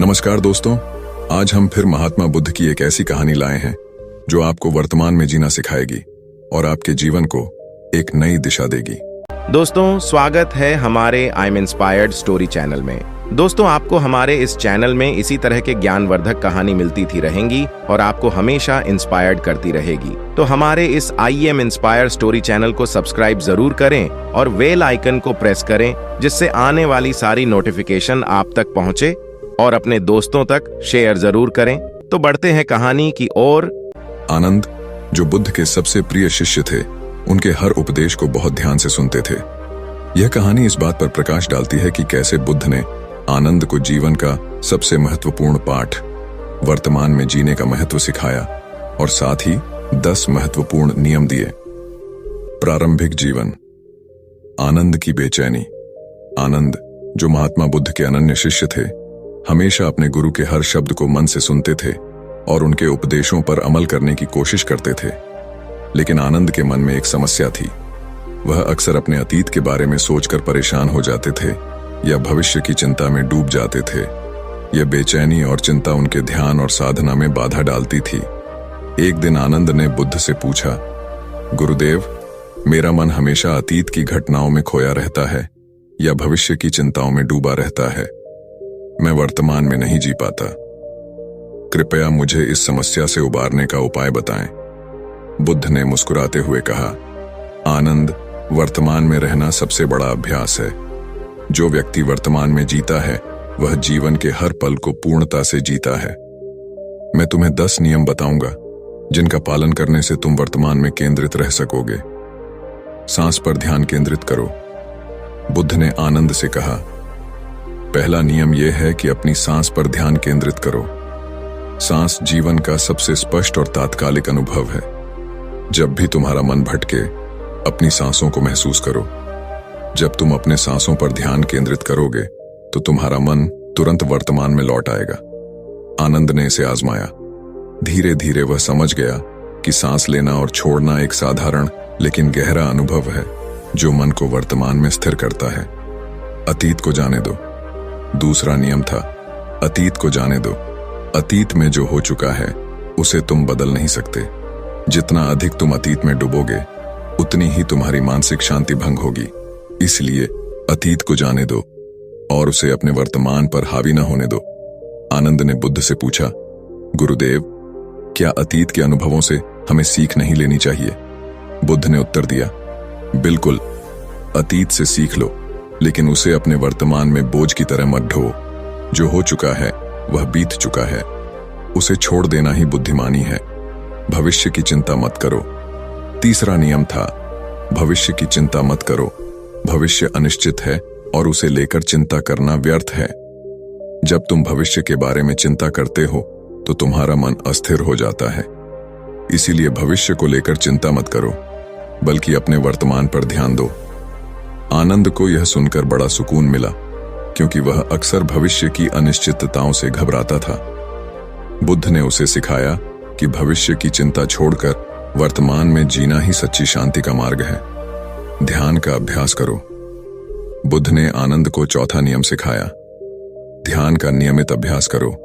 नमस्कार दोस्तों, आज हम फिर महात्मा बुद्ध की एक ऐसी कहानी लाए हैं जो आपको वर्तमान में जीना सिखाएगी और आपके जीवन को एक नई दिशा देगी। दोस्तों, स्वागत है हमारे I am inspired story channel में। दोस्तों, आपको हमारे इस चैनल में इसी तरह के ज्ञानवर्धक कहानी मिलती थी रहेंगी और आपको हमेशा इंस्पायर्ड करती रहेगी। तो हमारे इस I am inspired story channel को सब्सक्राइब जरूर करें और बेल आइकन को प्रेस करें, जिससे आने वाली सारी नोटिफिकेशन आप तक पहुंचे, और अपने दोस्तों तक शेयर जरूर करें। तो बढ़ते हैं कहानी की ओर। आनंद, जो बुद्ध के सबसे प्रिय शिष्य थे, उनके हर उपदेश को बहुत ध्यान से सुनते थे। यह कहानी इस बात पर प्रकाश डालती है कि कैसे बुद्ध ने आनंद को जीवन का सबसे महत्वपूर्ण पाठ, वर्तमान में जीने का महत्व सिखाया और साथ ही 10 महत्वपूर्ण नियम दिए। प्रारंभिक जीवन। आनंद की बेचैनी। आनंद, जो महात्मा बुद्ध के अनन्य शिष्य थे, हमेशा अपने गुरु के हर शब्द को मन से सुनते थे और उनके उपदेशों पर अमल करने की कोशिश करते थे। लेकिन आनंद के मन में एक समस्या थी। वह अक्सर अपने अतीत के बारे में सोचकर परेशान हो जाते थे या भविष्य की चिंता में डूब जाते थे। यह बेचैनी और चिंता उनके ध्यान और साधना में बाधा डालती थी। एक दिन आनंद ने बुद्ध से पूछा, गुरुदेव, मेरा मन हमेशा अतीत की घटनाओं में खोया रहता है या भविष्य की चिंताओं में डूबा रहता है। मैं वर्तमान में नहीं जी पाता। कृपया मुझे इस समस्या से उबारने का उपाय बताएं। बुद्ध ने मुस्कुराते हुए कहा, आनंद, वर्तमान में रहना सबसे बड़ा अभ्यास है। जो व्यक्ति वर्तमान में जीता है, वह जीवन के हर पल को पूर्णता से जीता है। मैं तुम्हें 10 नियम बताऊंगा, जिनका पालन करने से तुम वर्तमान में केंद्रित रह सकोगे। सांस पर ध्यान केंद्रित करो। बुद्ध ने आनंद से कहा, पहला नियम यह है कि अपनी सांस पर ध्यान केंद्रित करो। सांस जीवन का सबसे स्पष्ट और तात्कालिक अनुभव है। जब भी तुम्हारा मन भटके, अपनी सांसों को महसूस करो। जब तुम अपने सांसों पर ध्यान केंद्रित करोगे, तो तुम्हारा मन तुरंत वर्तमान में लौट आएगा। आनंद ने इसे आजमाया। धीरे धीरे वह समझ गया कि सांस लेना और छोड़ना एक साधारण लेकिन गहरा अनुभव है, जो मन को वर्तमान में स्थिर करता है। अतीत को जाने दो। दूसरा नियम था, अतीत को जाने दो। अतीत में जो हो चुका है, उसे तुम बदल नहीं सकते। जितना अधिक तुम अतीत में डूबोगे, उतनी ही तुम्हारी मानसिक शांति भंग होगी। इसलिए अतीत को जाने दो और उसे अपने वर्तमान पर हावी न होने दो। आनंद ने बुद्ध से पूछा, गुरुदेव, क्या अतीत के अनुभवों से हमें सीख नहीं लेनी चाहिए? बुद्ध ने उत्तर दिया, बिल्कुल, अतीत से सीख लो, लेकिन उसे अपने वर्तमान में बोझ की तरह मत ढो। जो हो चुका है वह बीत चुका है, उसे छोड़ देना ही बुद्धिमानी है। भविष्य की चिंता मत करो। तीसरा नियम था, भविष्य की चिंता मत करो। भविष्य अनिश्चित है और उसे लेकर चिंता करना व्यर्थ है। जब तुम भविष्य के बारे में चिंता करते हो, तो तुम्हारा मन अस्थिर हो जाता है। इसीलिए भविष्य को लेकर चिंता मत करो, बल्कि अपने वर्तमान पर ध्यान दो। आनंद को यह सुनकर बड़ा सुकून मिला, क्योंकि वह अक्सर भविष्य की अनिश्चितताओं से घबराता था। बुद्ध ने उसे सिखाया कि भविष्य की चिंता छोड़कर वर्तमान में जीना ही सच्ची शांति का मार्ग है। ध्यान का अभ्यास करो। बुद्ध ने आनंद को चौथा नियम सिखाया, ध्यान का नियमित अभ्यास करो।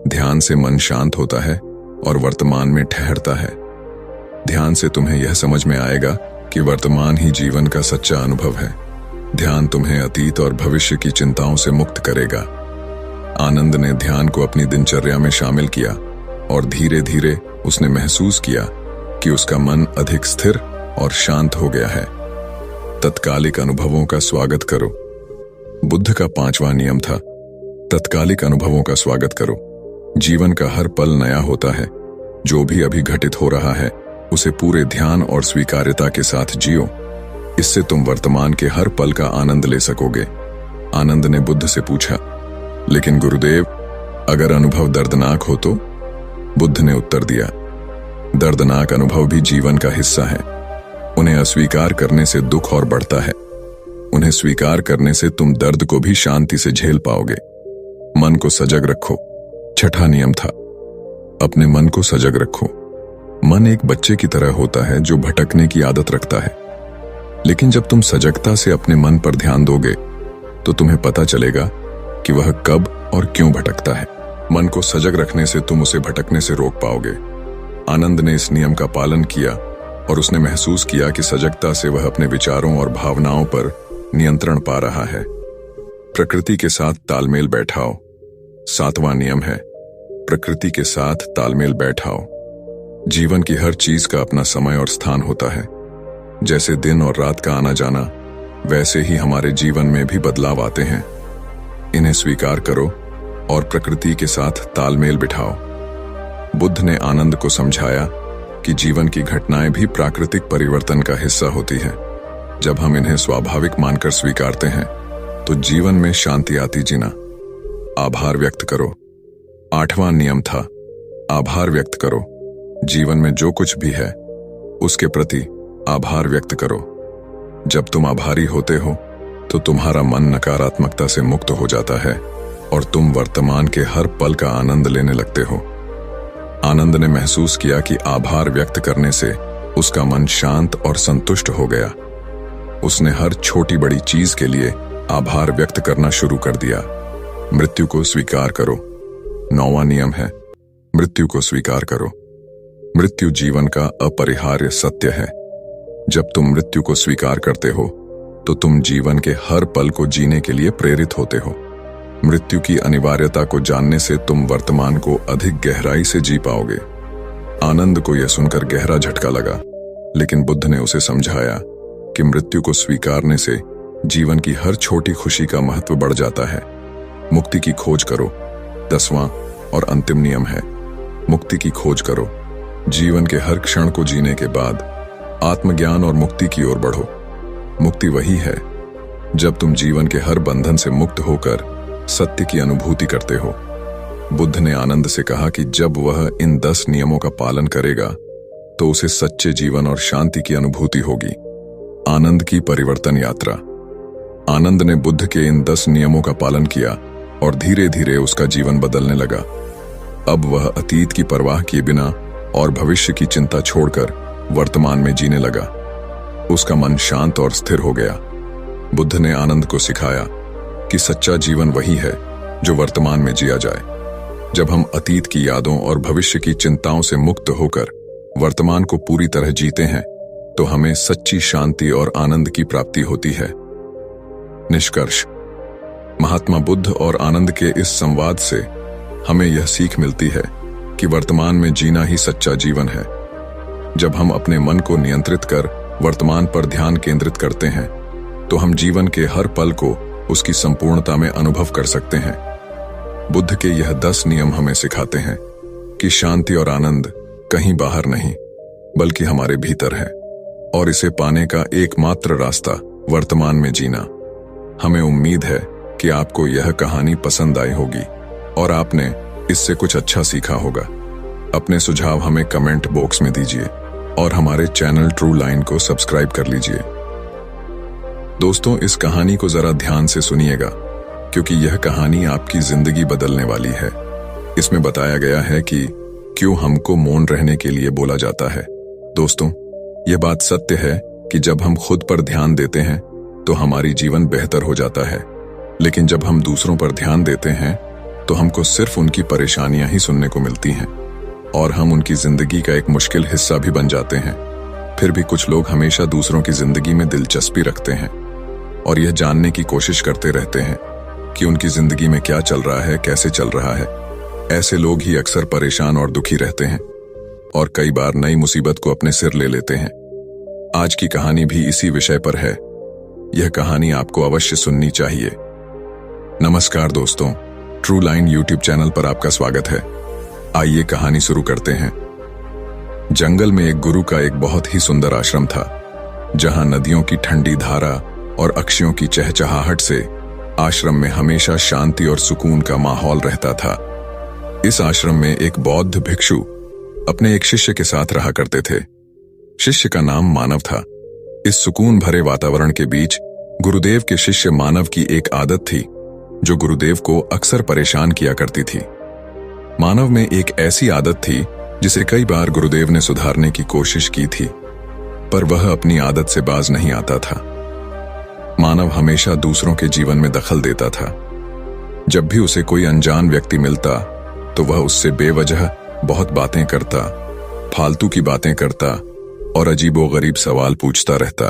ध्यान से मन शांत होता है और वर्तमान में ठहरता है। ध्यान से तुम्हें यह समझ में आएगा कि वर्तमान ही जीवन का सच्चा अनुभव है। ध्यान तुम्हें अतीत और भविष्य की चिंताओं से मुक्त करेगा। आनंद ने ध्यान को अपनी दिनचर्या में शामिल किया और धीरे धीरे उसने महसूस किया कि उसका मन अधिक स्थिर और शांत हो गया है। तत्कालिक अनुभवों का स्वागत करो। बुद्ध का 5वां नियम था, तत्कालिक अनुभवों का स्वागत करो। जीवन का हर पल नया होता है। जो भी अभी घटित हो रहा है, उसे पूरे ध्यान और स्वीकार्यता के साथ जियो। इससे तुम वर्तमान के हर पल का आनंद ले सकोगे। आनंद ने बुद्ध से पूछा, लेकिन गुरुदेव, अगर अनुभव दर्दनाक हो तो? बुद्ध ने उत्तर दिया, दर्दनाक अनुभव भी जीवन का हिस्सा है। उन्हें अस्वीकार करने से दुख और बढ़ता है। उन्हें स्वीकार करने से तुम दर्द को भी शांति से झेल पाओगे। मन को सजग रखो। छठा नियम था, अपने मन को सजग रखो। मन एक बच्चे की तरह होता है जो भटकने की आदत रखता है। लेकिन जब तुम सजगता से अपने मन पर ध्यान दोगे, तो तुम्हें पता चलेगा कि वह कब और क्यों भटकता है। मन को सजग रखने से तुम उसे भटकने से रोक पाओगे। आनंद ने इस नियम का पालन किया और उसने महसूस किया कि सजगता से वह अपने विचारों और भावनाओं पर नियंत्रण पा रहा है। प्रकृति के साथ तालमेल बैठाओ। 7वां नियम है प्रकृति के साथ तालमेल बैठाओ। जीवन की हर चीज का अपना समय और स्थान होता है। जैसे दिन और रात का आना जाना, वैसे ही हमारे जीवन में भी बदलाव आते हैं। इन्हें स्वीकार करो और प्रकृति के साथ तालमेल बिठाओ। बुद्ध ने आनंद को समझाया कि जीवन की घटनाएं भी प्राकृतिक परिवर्तन का हिस्सा होती हैं। जब हम इन्हें स्वाभाविक मानकर स्वीकारते हैं तो जीवन में शांति आती। जीना, आभार व्यक्त करो। 8वां नियम था आभार व्यक्त करो। जीवन में जो कुछ भी है उसके प्रति आभार व्यक्त करो। जब तुम आभारी होते हो तो तुम्हारा मन नकारात्मकता से मुक्त हो जाता है और तुम वर्तमान के हर पल का आनंद लेने लगते हो। आनंद ने महसूस किया कि आभार व्यक्त करने से उसका मन शांत और संतुष्ट हो गया। उसने हर छोटी बड़ी चीज के लिए आभार व्यक्त करना शुरू कर दिया। मृत्यु को स्वीकार करो। 9वां नियम है मृत्यु को स्वीकार करो। मृत्यु जीवन का अपरिहार्य सत्य है। जब तुम मृत्यु को स्वीकार करते हो तो तुम जीवन के हर पल को जीने के लिए प्रेरित होते हो। मृत्यु की अनिवार्यता को जानने से तुम वर्तमान को अधिक गहराई से जी पाओगे। आनंद को यह सुनकर गहरा झटका लगा, लेकिन बुद्ध ने उसे समझाया कि मृत्यु को स्वीकारने से जीवन की हर छोटी खुशी का महत्व बढ़ जाता है। मुक्ति की खोज करो। 10वां और अंतिम नियम है मुक्ति की खोज करो। जीवन के हर क्षण को जीने के बाद आत्मज्ञान और मुक्ति की ओर बढ़ो। मुक्ति वही है जब तुम जीवन के हर बंधन से मुक्त होकर सत्य की अनुभूति करते हो। बुद्ध ने आनंद से कहा कि जब वह इन 10 नियमों का पालन करेगा तो उसे सच्चे जीवन और शांति की अनुभूति होगी। आनंद की परिवर्तन यात्रा। आनंद ने बुद्ध के इन 10 नियमों का पालन किया और धीरे धीरे उसका जीवन बदलने लगा। अब वह अतीत की परवाह किए बिना और भविष्य की चिंता छोड़कर वर्तमान में जीने लगा। उसका मन शांत और स्थिर हो गया। बुद्ध ने आनंद को सिखाया कि सच्चा जीवन वही है जो वर्तमान में जिया जाए। जब हम अतीत की यादों और भविष्य की चिंताओं से मुक्त होकर वर्तमान को पूरी तरह जीते हैं तो हमें सच्ची शांति और आनंद की प्राप्ति होती है। निष्कर्ष, महात्मा बुद्ध और आनंद के इस संवाद से हमें यह सीख मिलती है कि वर्तमान में जीना ही सच्चा जीवन है। जब हम अपने मन को नियंत्रित कर वर्तमान पर ध्यान केंद्रित करते हैं तो हम जीवन के हर पल को उसकी संपूर्णता में अनुभव कर सकते हैं। बुद्ध के यह 10 नियम हमें सिखाते हैं कि शांति और आनंद कहीं बाहर नहीं बल्कि हमारे भीतर है और इसे पाने का एकमात्र रास्ता वर्तमान में जीना। हमें उम्मीद है कि आपको यह कहानी पसंद आई होगी और आपने इससे कुछ अच्छा सीखा होगा। अपने सुझाव हमें कमेंट बॉक्स में दीजिए और हमारे चैनल ट्रू लाइन को सब्सक्राइब कर लीजिए। दोस्तों, इस कहानी को जरा ध्यान से सुनिएगा क्योंकि यह कहानी आपकी जिंदगी बदलने वाली है। इसमें बताया गया है कि क्यों हमको मौन रहने के लिए बोला जाता है। दोस्तों, यह बात सत्य है कि जब हम खुद पर ध्यान देते हैं तो हमारी जीवन बेहतर हो जाता है, लेकिन जब हम दूसरों पर ध्यान देते हैं तो हमको सिर्फ उनकी परेशानियां ही सुनने को मिलती हैं और हम उनकी जिंदगी का एक मुश्किल हिस्सा भी बन जाते हैं। फिर भी कुछ लोग हमेशा दूसरों की जिंदगी में दिलचस्पी रखते हैं और यह जानने की कोशिश करते रहते हैं कि उनकी जिंदगी में क्या चल रहा है, कैसे चल रहा है। ऐसे लोग ही अक्सर परेशान और दुखी रहते हैं और कई बार नई मुसीबत को अपने सिर ले लेते हैं। आज की कहानी भी इसी विषय पर है। यह कहानी आपको अवश्य सुननी चाहिए। नमस्कार दोस्तों, ट्रू लाइन यूट्यूब चैनल पर आपका स्वागत है। आइए कहानी शुरू करते हैं। जंगल में एक गुरु का एक बहुत ही सुंदर आश्रम था, जहां नदियों की ठंडी धारा और अक्षियों की चहचहाहट से आश्रम में हमेशा शांति और सुकून का माहौल रहता था। इस आश्रम में एक बौद्ध भिक्षु अपने एक शिष्य के साथ रहा करते थे। शिष्य का नाम मानव था। इस सुकून भरे वातावरण के बीच गुरुदेव के शिष्य मानव की एक आदत थी जो गुरुदेव को अक्सर परेशान किया करती थी। मानव में एक ऐसी आदत थी जिसे कई बार गुरुदेव ने सुधारने की कोशिश की थी, पर वह अपनी आदत से बाज नहीं आता था। मानव हमेशा दूसरों के जीवन में दखल देता था। जब भी उसे कोई अनजान व्यक्ति मिलता तो वह उससे बेवजह बहुत बातें करता, फालतू की बातें करता और अजीबोगरीब सवाल पूछता रहता।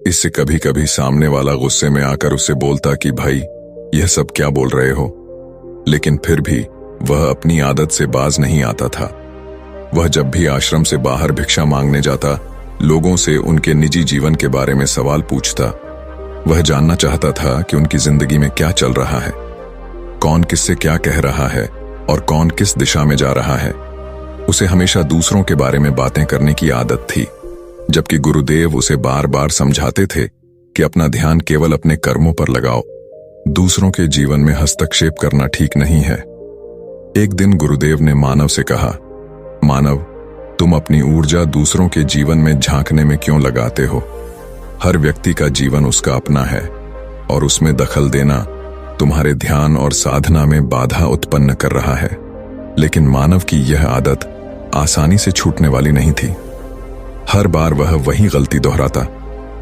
इससे कभी कभी सामने वाला गुस्से में आकर उससे बोलता कि भाई यह सब क्या बोल रहे हो, लेकिन फिर भी वह अपनी आदत से बाज नहीं आता था। वह जब भी आश्रम से बाहर भिक्षा मांगने जाता, लोगों से उनके निजी जीवन के बारे में सवाल पूछता। वह जानना चाहता था कि उनकी जिंदगी में क्या चल रहा है, कौन किससे क्या कह रहा है और कौन किस दिशा में जा रहा है। उसे हमेशा दूसरों के बारे में बातें करने की आदत थी, जबकि गुरुदेव उसे बार बार समझाते थे कि अपना ध्यान केवल अपने कर्मों पर लगाओ, दूसरों के जीवन में हस्तक्षेप करना ठीक नहीं है। एक दिन गुरुदेव ने मानव से कहा, मानव, तुम अपनी ऊर्जा दूसरों के जीवन में झांकने में क्यों लगाते हो? हर व्यक्ति का जीवन उसका अपना है और उसमें दखल देना तुम्हारे ध्यान और साधना में बाधा उत्पन्न कर रहा है। लेकिन मानव की यह आदत आसानी से छूटने वाली नहीं थी। हर बार वह वही गलती दोहराता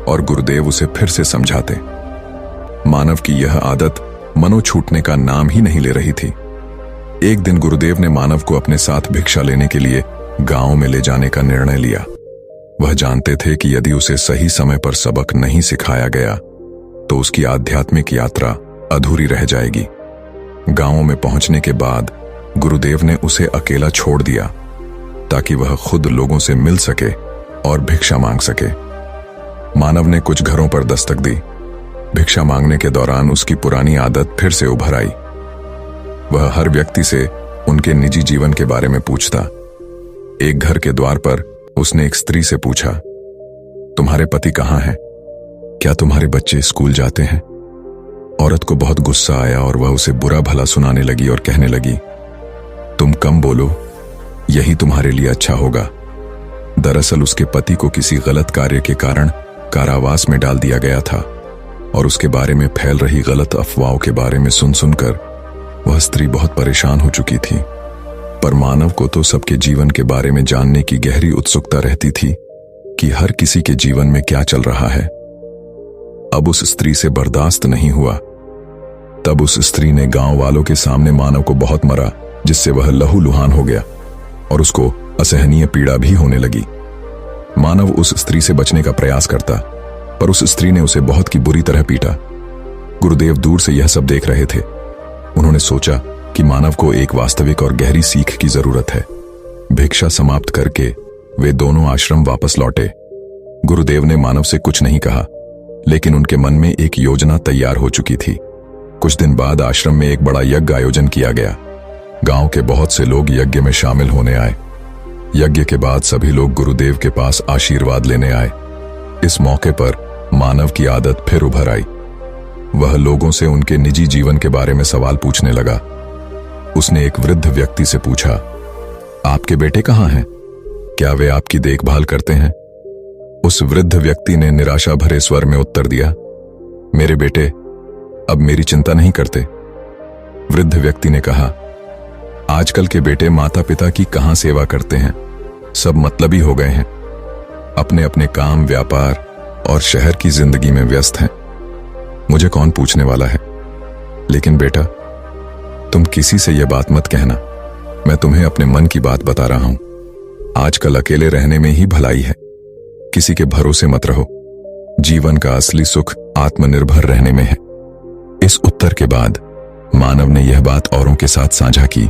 और गुरुदेव उसे फिर से समझाते। मानव की यह आदत मनो छूटने का नाम ही नहीं ले रही थी। एक दिन गुरुदेव ने मानव को अपने साथ भिक्षा लेने के लिए गांव में ले जाने का निर्णय लिया। वह जानते थे कि यदि उसे सही समय पर सबक नहीं सिखाया गया तो उसकी आध्यात्मिक यात्रा अधूरी रह जाएगी। गांव में पहुंचने के बाद गुरुदेव ने उसे अकेला छोड़ दिया ताकि वह खुद लोगों से मिल सके और भिक्षा मांग सके। मानव ने कुछ घरों पर दस्तक दी। भिक्षा मांगने के दौरान उसकी पुरानी आदत फिर से उभर आई। वह हर व्यक्ति से उनके निजी जीवन के बारे में पूछता। एक घर के द्वार पर उसने एक स्त्री से पूछा, तुम्हारे पति कहाँ हैं? क्या तुम्हारे बच्चे स्कूल जाते हैं? औरत को बहुत गुस्सा आया और वह उसे बुरा भला सुनाने लगी और कहने लगी, तुम कम बोलो, यही तुम्हारे लिए अच्छा होगा। दरअसल उसके पति को किसी गलत कार्य के कारण कारावास में डाल दिया गया था और उसके बारे में फैल रही गलत अफवाहों के बारे में सुन सुनकर वह स्त्री बहुत परेशान हो चुकी थी। पर मानव को तो सबके जीवन के बारे में जानने की गहरी उत्सुकता रहती थी कि हर किसी के जीवन में क्या चल रहा है। अब उस स्त्री से बर्दाश्त नहीं हुआ। तब उस स्त्री ने गांव वालों के सामने मानव को बहुत मरा, जिससे वह लहूलुहान हो गया और उसको असहनीय पीड़ा भी होने लगी। मानव उस स्त्री से बचने का प्रयास करता, पर उस स्त्री ने उसे बहुत की बुरी तरह पीटा। गुरुदेव दूर से यह सब देख रहे थे। उन्होंने सोचा कि मानव को एक वास्तविक और गहरी सीख की जरूरत है। भिक्षा समाप्त करके वे दोनों आश्रम वापस लौटे। गुरुदेव ने मानव से कुछ नहीं कहा, लेकिन उनके मन में एक योजना तैयार हो चुकी थी। कुछ दिन बाद आश्रम में एक बड़ा यज्ञ आयोजन किया गया। गांव के बहुत से लोग यज्ञ में शामिल होने आए। यज्ञ के बाद सभी लोग गुरुदेव के पास आशीर्वाद लेने आए। इस मौके पर मानव की आदत फिर उभर आई। वह लोगों से उनके निजी जीवन के बारे में सवाल पूछने लगा। उसने एक वृद्ध व्यक्ति से पूछा, आपके बेटे कहाँ हैं? क्या वे आपकी देखभाल करते हैं? उस वृद्ध व्यक्ति ने निराशा भरे स्वर में उत्तर दिया, मेरे बेटे अब मेरी चिंता नहीं करते। वृद्ध व्यक्ति ने कहा, आजकल के बेटे माता पिता की कहां सेवा करते हैं, सब मतलबी हो गए हैं, अपने अपने काम, व्यापार और शहर की जिंदगी में व्यस्त हैं। मुझे कौन पूछने वाला है? लेकिन बेटा, तुम किसी से यह बात मत कहना। मैं तुम्हें अपने मन की बात बता रहा हूं। आजकल अकेले रहने में ही भलाई है। किसी के भरोसे मत रहो। जीवन का असली सुख आत्मनिर्भर रहने में है। इस उत्तर के बाद मानव ने यह बात औरों के साथ साझा की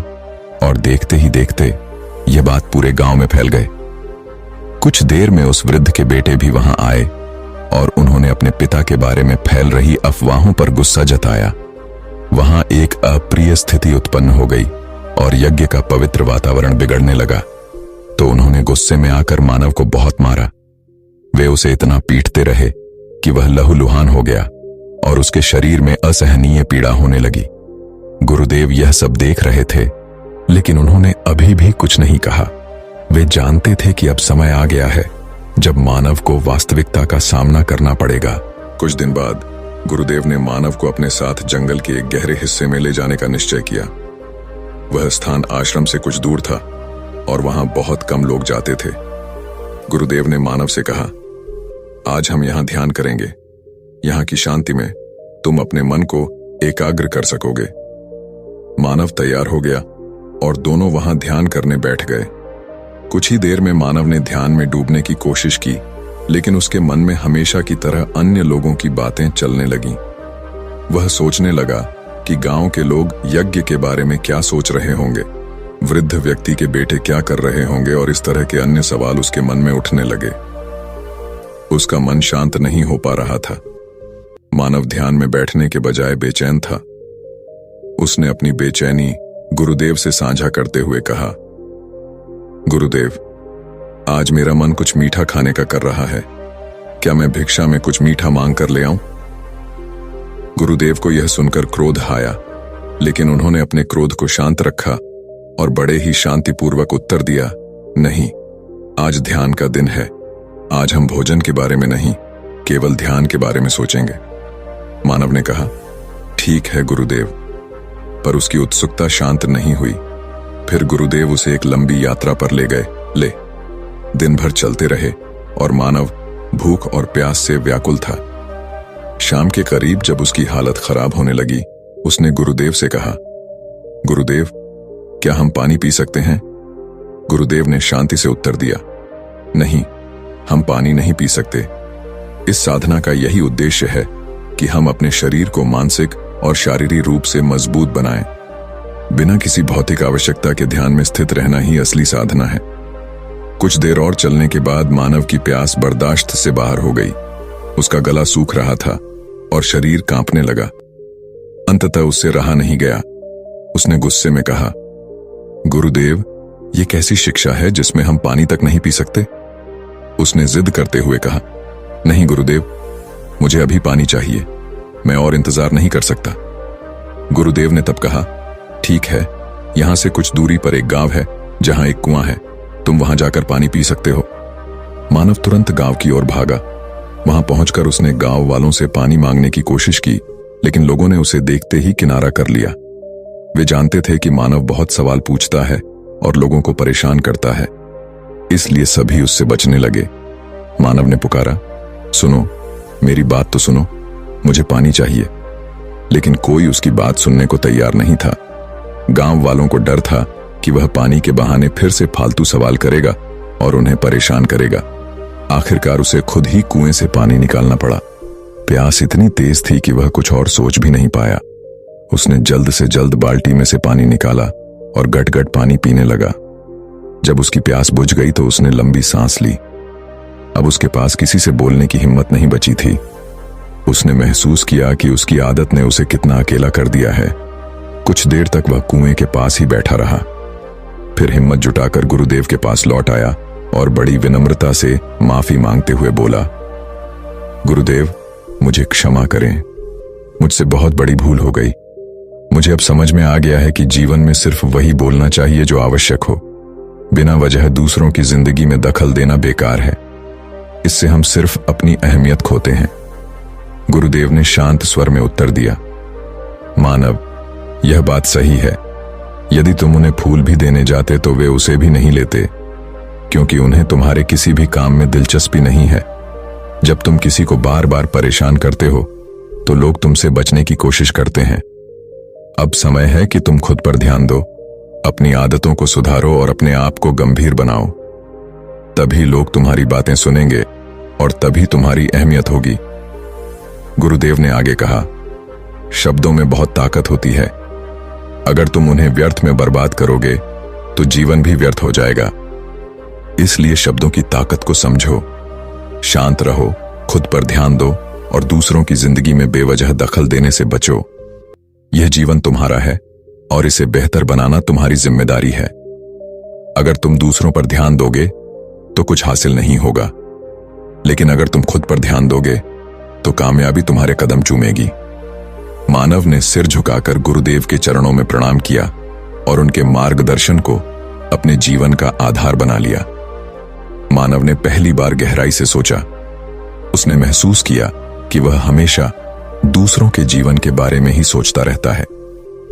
और देखते ही देखते यह बात पूरे गांव में फैल गए। कुछ देर में उस वृद्ध के बेटे भी वहां आए और उन्होंने अपने पिता के बारे में फैल रही अफवाहों पर गुस्सा जताया। वहां एक अप्रिय स्थिति उत्पन्न हो गई और यज्ञ का पवित्र वातावरण बिगड़ने लगा। तो उन्होंने गुस्से में आकर मानव को बहुत मारा। वे उसे इतना पीटते रहे कि वह लहूलुहान हो गया और उसके शरीर में असहनीय पीड़ा होने लगी। गुरुदेव यह सब देख रहे थे, लेकिन उन्होंने अभी भी कुछ नहीं कहा। वे जानते थे कि अब समय आ गया है जब मानव को वास्तविकता का सामना करना पड़ेगा। कुछ दिन बाद गुरुदेव ने मानव को अपने साथ जंगल के एक गहरे हिस्से में ले जाने का निश्चय किया। वह स्थान आश्रम से कुछ दूर था और वहां बहुत कम लोग जाते थे। गुरुदेव ने मानव से कहा, आज हम यहां ध्यान करेंगे। यहां की शांति में तुम अपने मन को एकाग्र कर सकोगे। मानव तैयार हो गया और दोनों वहां ध्यान करने बैठ गए। कुछ ही देर में मानव ने ध्यान में डूबने की कोशिश की, लेकिन उसके मन में हमेशा की तरह अन्य लोगों की बातें चलने लगीं। वह सोचने लगा कि गांव के लोग यज्ञ के बारे में क्या सोच रहे होंगे, वृद्ध व्यक्ति के बेटे क्या कर रहे होंगे, और इस तरह के अन्य सवाल उसके मन में उठने लगे। उसका मन शांत नहीं हो पा रहा था। मानव ध्यान में बैठने के बजाय बेचैन था। उसने अपनी बेचैनी गुरुदेव से साझा करते हुए कहा, गुरुदेव, आज मेरा मन कुछ मीठा खाने का कर रहा है। क्या मैं भिक्षा में कुछ मीठा मांग कर ले आऊं? गुरुदेव को यह सुनकर क्रोध आया, लेकिन उन्होंने अपने क्रोध को शांत रखा और बड़े ही शांतिपूर्वक उत्तर दिया, नहीं, आज ध्यान का दिन है। आज हम भोजन के बारे में नहीं, केवल ध्यान के बारे में सोचेंगे। मानव ने कहा, ठीक है गुरुदेव, पर उसकी उत्सुकता शांत नहीं हुई। फिर गुरुदेव उसे एक लंबी यात्रा पर ले गए। दिन भर चलते रहे और मानव भूख और प्यास से व्याकुल था। शाम के करीब जब उसकी हालत खराब होने लगी, उसने गुरुदेव से कहा, गुरुदेव, क्या हम पानी पी सकते हैं? गुरुदेव ने शांति से उत्तर दिया, नहीं, हम पानी नहीं पी सकते। इस साधना का यही उद्देश्य है कि हम अपने शरीर को मानसिक और शारीरिक रूप से मजबूत बनाएं। बिना किसी भौतिक आवश्यकता के ध्यान में स्थित रहना ही असली साधना है। कुछ देर और चलने के बाद मानव की प्यास बर्दाश्त से बाहर हो गई। उसका गला सूख रहा था और शरीर कांपने लगा। अंततः उससे रहा नहीं गया। उसने गुस्से में कहा, गुरुदेव, ये कैसी शिक्षा है जिसमें हम पानी तक नहीं पी सकते? उसने जिद करते हुए कहा, नहीं गुरुदेव, मुझे अभी पानी चाहिए, मैं और इंतजार नहीं कर सकता। गुरुदेव ने तब कहा, ठीक है, यहां से कुछ दूरी पर एक गांव है जहां एक कुआं है, तुम वहां जाकर पानी पी सकते हो। मानव तुरंत गांव की ओर भागा। वहां पहुंचकर उसने गांव वालों से पानी मांगने की कोशिश की, लेकिन लोगों ने उसे देखते ही किनारा कर लिया। वे जानते थे कि मानव बहुत सवाल पूछता है और लोगों को परेशान करता है, इसलिए सभी उससे बचने लगे। मानव ने पुकारा, सुनो, मेरी बात तो सुनो, मुझे पानी चाहिए। लेकिन कोई उसकी बात सुनने को तैयार नहीं था। गांव वालों को डर था कि वह पानी के बहाने फिर से फालतू सवाल करेगा और उन्हें परेशान करेगा। आखिरकार उसे खुद ही कुएं से पानी निकालना पड़ा। प्यास इतनी तेज थी कि वह कुछ और सोच भी नहीं पाया। उसने जल्द से जल्द बाल्टी में से पानी निकाला और गट-गट पानी पीने लगा। जब उसकी प्यास बुझ गई तो उसने लंबी सांस ली। अब उसके पास किसी से बोलने की हिम्मत नहीं बची थी। उसने महसूस किया कि उसकी आदत ने उसे कितना अकेला कर दिया है। कुछ देर तक वह कुएं के पास ही बैठा रहा। फिर हिम्मत जुटाकर गुरुदेव के पास लौट आया और बड़ी विनम्रता से माफी मांगते हुए बोला, गुरुदेव, मुझे क्षमा करें, मुझसे बहुत बड़ी भूल हो गई। मुझे अब समझ में आ गया है कि जीवन में सिर्फ वही बोलना चाहिए जो आवश्यक हो। बिना वजह दूसरों की जिंदगी में दखल देना बेकार है। इससे हम सिर्फ अपनी अहमियत खोते हैं। गुरुदेव ने शांत स्वर में उत्तर दिया, मानव, यह बात सही है। यदि तुम उन्हें फूल भी देने जाते तो वे उसे भी नहीं लेते, क्योंकि उन्हें तुम्हारे किसी भी काम में दिलचस्पी नहीं है। जब तुम किसी को बार बार परेशान करते हो तो लोग तुमसे बचने की कोशिश करते हैं। अब समय है कि तुम खुद पर ध्यान दो, अपनी आदतों को सुधारो और अपने आप को गंभीर बनाओ। तभी लोग तुम्हारी बातें सुनेंगे और तभी तुम्हारी अहमियत होगी। गुरुदेव ने आगे कहा, शब्दों में बहुत ताकत होती है। अगर तुम उन्हें व्यर्थ में बर्बाद करोगे तो जीवन भी व्यर्थ हो जाएगा। इसलिए शब्दों की ताकत को समझो, शांत रहो, खुद पर ध्यान दो और दूसरों की जिंदगी में बेवजह दखल देने से बचो। यह जीवन तुम्हारा है और इसे बेहतर बनाना तुम्हारी जिम्मेदारी है। अगर तुम दूसरों पर ध्यान दोगे तो कुछ हासिल नहीं होगा, लेकिन अगर तुम खुद पर ध्यान दोगे तो कामयाबी तुम्हारे कदम चूमेगी। मानव ने सिर झुकाकर गुरुदेव के चरणों में प्रणाम किया और उनके मार्गदर्शन को अपने जीवन का आधार बना लिया। मानव ने पहली बार गहराई से सोचा। उसने महसूस किया कि वह हमेशा दूसरों के जीवन के बारे में ही सोचता रहता है,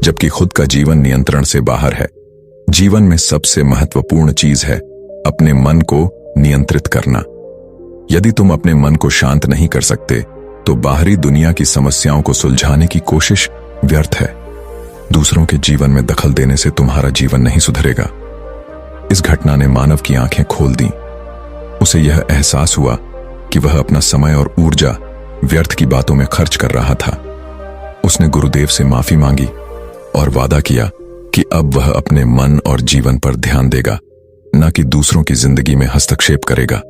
जबकि खुद का जीवन नियंत्रण से बाहर है। जीवन में सबसे महत्वपूर्ण चीज है अपने मन को नियंत्रित करना। यदि तुम अपने मन को शांत नहीं कर सकते तो बाहरी दुनिया की समस्याओं को सुलझाने की कोशिश व्यर्थ है। दूसरों के जीवन में दखल देने से तुम्हारा जीवन नहीं सुधरेगा। इस घटना ने मानव की आंखें खोल दी। उसे यह एहसास हुआ कि वह अपना समय और ऊर्जा व्यर्थ की बातों में खर्च कर रहा था। उसने गुरुदेव से माफी मांगी और वादा किया कि अब वह अपने मन और जीवन पर ध्यान देगा, न कि दूसरों की जिंदगी में हस्तक्षेप करेगा।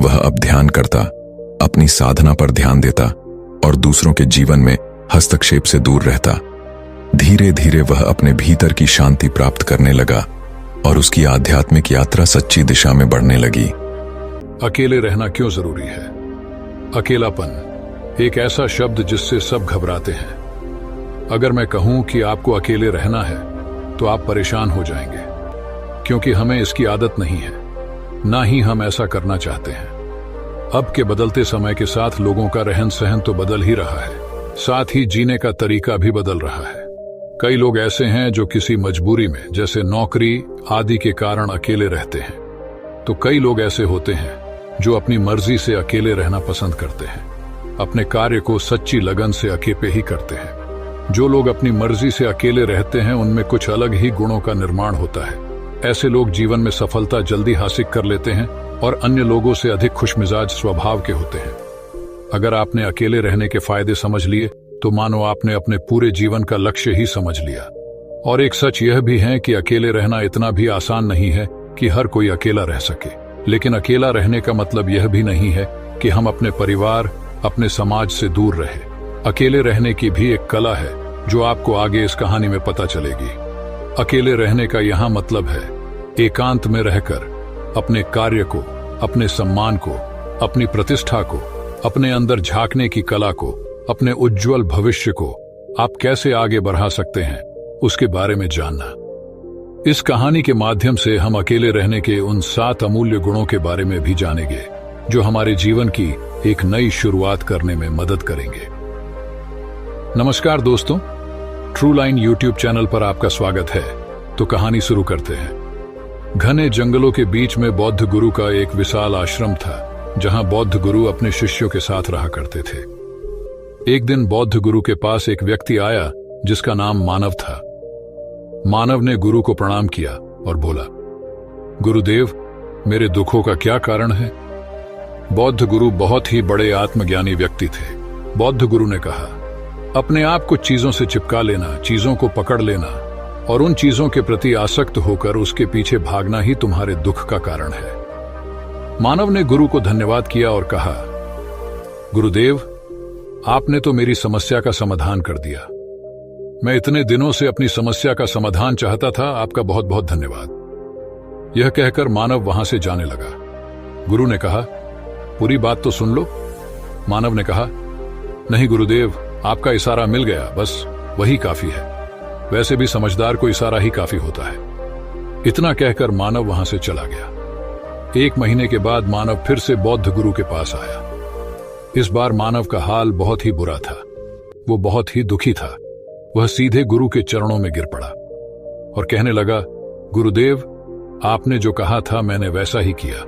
वह अब ध्यान करता, अपनी साधना पर ध्यान देता और दूसरों के जीवन में हस्तक्षेप से दूर रहता। धीरे धीरे वह अपने भीतर की शांति प्राप्त करने लगा और उसकी आध्यात्मिक यात्रा सच्ची दिशा में बढ़ने लगी। अकेले रहना क्यों जरूरी है? अकेलापन एक ऐसा शब्द जिससे सब घबराते हैं। अगर मैं कहूं कि आपको अकेले रहना है तो आप परेशान हो जाएंगे, क्योंकि हमें इसकी आदत नहीं है, ना ही हम ऐसा करना चाहते हैं। अब के बदलते समय के साथ लोगों का रहन सहन तो बदल ही रहा है, साथ ही जीने का तरीका भी बदल रहा है। कई लोग ऐसे हैं जो किसी मजबूरी में, जैसे नौकरी आदि के कारण अकेले रहते हैं, तो कई लोग ऐसे होते हैं जो अपनी मर्जी से अकेले रहना पसंद करते हैं, अपने कार्य को सच्ची लगन से अकेले ही करते हैं। जो लोग अपनी मर्जी से अकेले रहते हैं उनमें कुछ अलग ही गुणों का निर्माण होता है। ऐसे लोग जीवन में सफलता जल्दी हासिल कर लेते हैं और अन्य लोगों से अधिक खुशमिजाज स्वभाव के होते हैं। अगर आपने अकेले रहने के फायदे समझ लिए तो मानो आपने अपने पूरे जीवन का लक्ष्य ही समझ लिया। और एक सच यह भी है कि अकेले रहना इतना भी आसान नहीं है कि हर कोई अकेला रह सके। लेकिन अकेला रहने का मतलब यह भी नहीं है कि हम अपने परिवार, अपने समाज से दूर रहे। अकेले रहने की भी एक कला है जो आपको आगे इस कहानी में पता चलेगी। अकेले रहने का यहाँ मतलब है एकांत में रहकर अपने कार्य को, अपने सम्मान को, अपनी प्रतिष्ठा को, अपने अंदर झांकने की कला को, अपने उज्जवल भविष्य को आप कैसे आगे बढ़ा सकते हैं उसके बारे में जानना। इस कहानी के माध्यम से हम अकेले रहने के उन 7 अमूल्य गुणों के बारे में भी जानेंगे जो हमारे जीवन की एक नई शुरुआत करने में मदद करेंगे। नमस्कार दोस्तों, ट्रू लाइन यूट्यूब चैनल पर आपका स्वागत है। तो कहानी शुरू करते हैं। घने जंगलों के बीच में बौद्ध गुरु का एक विशाल आश्रम था, जहां बौद्ध गुरु अपने शिष्यों के साथ रहा करते थे। एक दिन बौद्ध गुरु के पास एक व्यक्ति आया जिसका नाम मानव था। मानव ने गुरु को प्रणाम किया और बोला, गुरुदेव, मेरे दुखों का क्या कारण है? बौद्ध गुरु बहुत ही बड़े आत्मज्ञानी व्यक्ति थे। बौद्ध गुरु ने कहा, अपने आप को चीजों से चिपका लेना, चीजों को पकड़ लेना और उन चीजों के प्रति आसक्त होकर उसके पीछे भागना ही तुम्हारे दुख का कारण है। मानव ने गुरु को धन्यवाद किया और कहा, गुरुदेव, आपने तो मेरी समस्या का समाधान कर दिया। मैं इतने दिनों से अपनी समस्या का समाधान चाहता था, आपका बहुत बहुत धन्यवाद। यह कहकर मानव वहां से जाने लगा। गुरु ने कहा, पूरी बात तो सुन लो। मानव ने कहा, नहीं गुरुदेव, आपका इशारा मिल गया, बस वही काफी है। वैसे भी समझदार को इशारा ही काफी होता है। इतना कहकर मानव वहां से चला गया। 1 महीने के बाद मानव फिर से बौद्ध गुरु के पास आया। इस बार मानव का हाल बहुत ही बुरा था। वो बहुत ही दुखी था। वह सीधे गुरु के चरणों में गिर पड़ा और कहने लगा, गुरुदेव, आपने जो कहा था मैंने वैसा ही किया,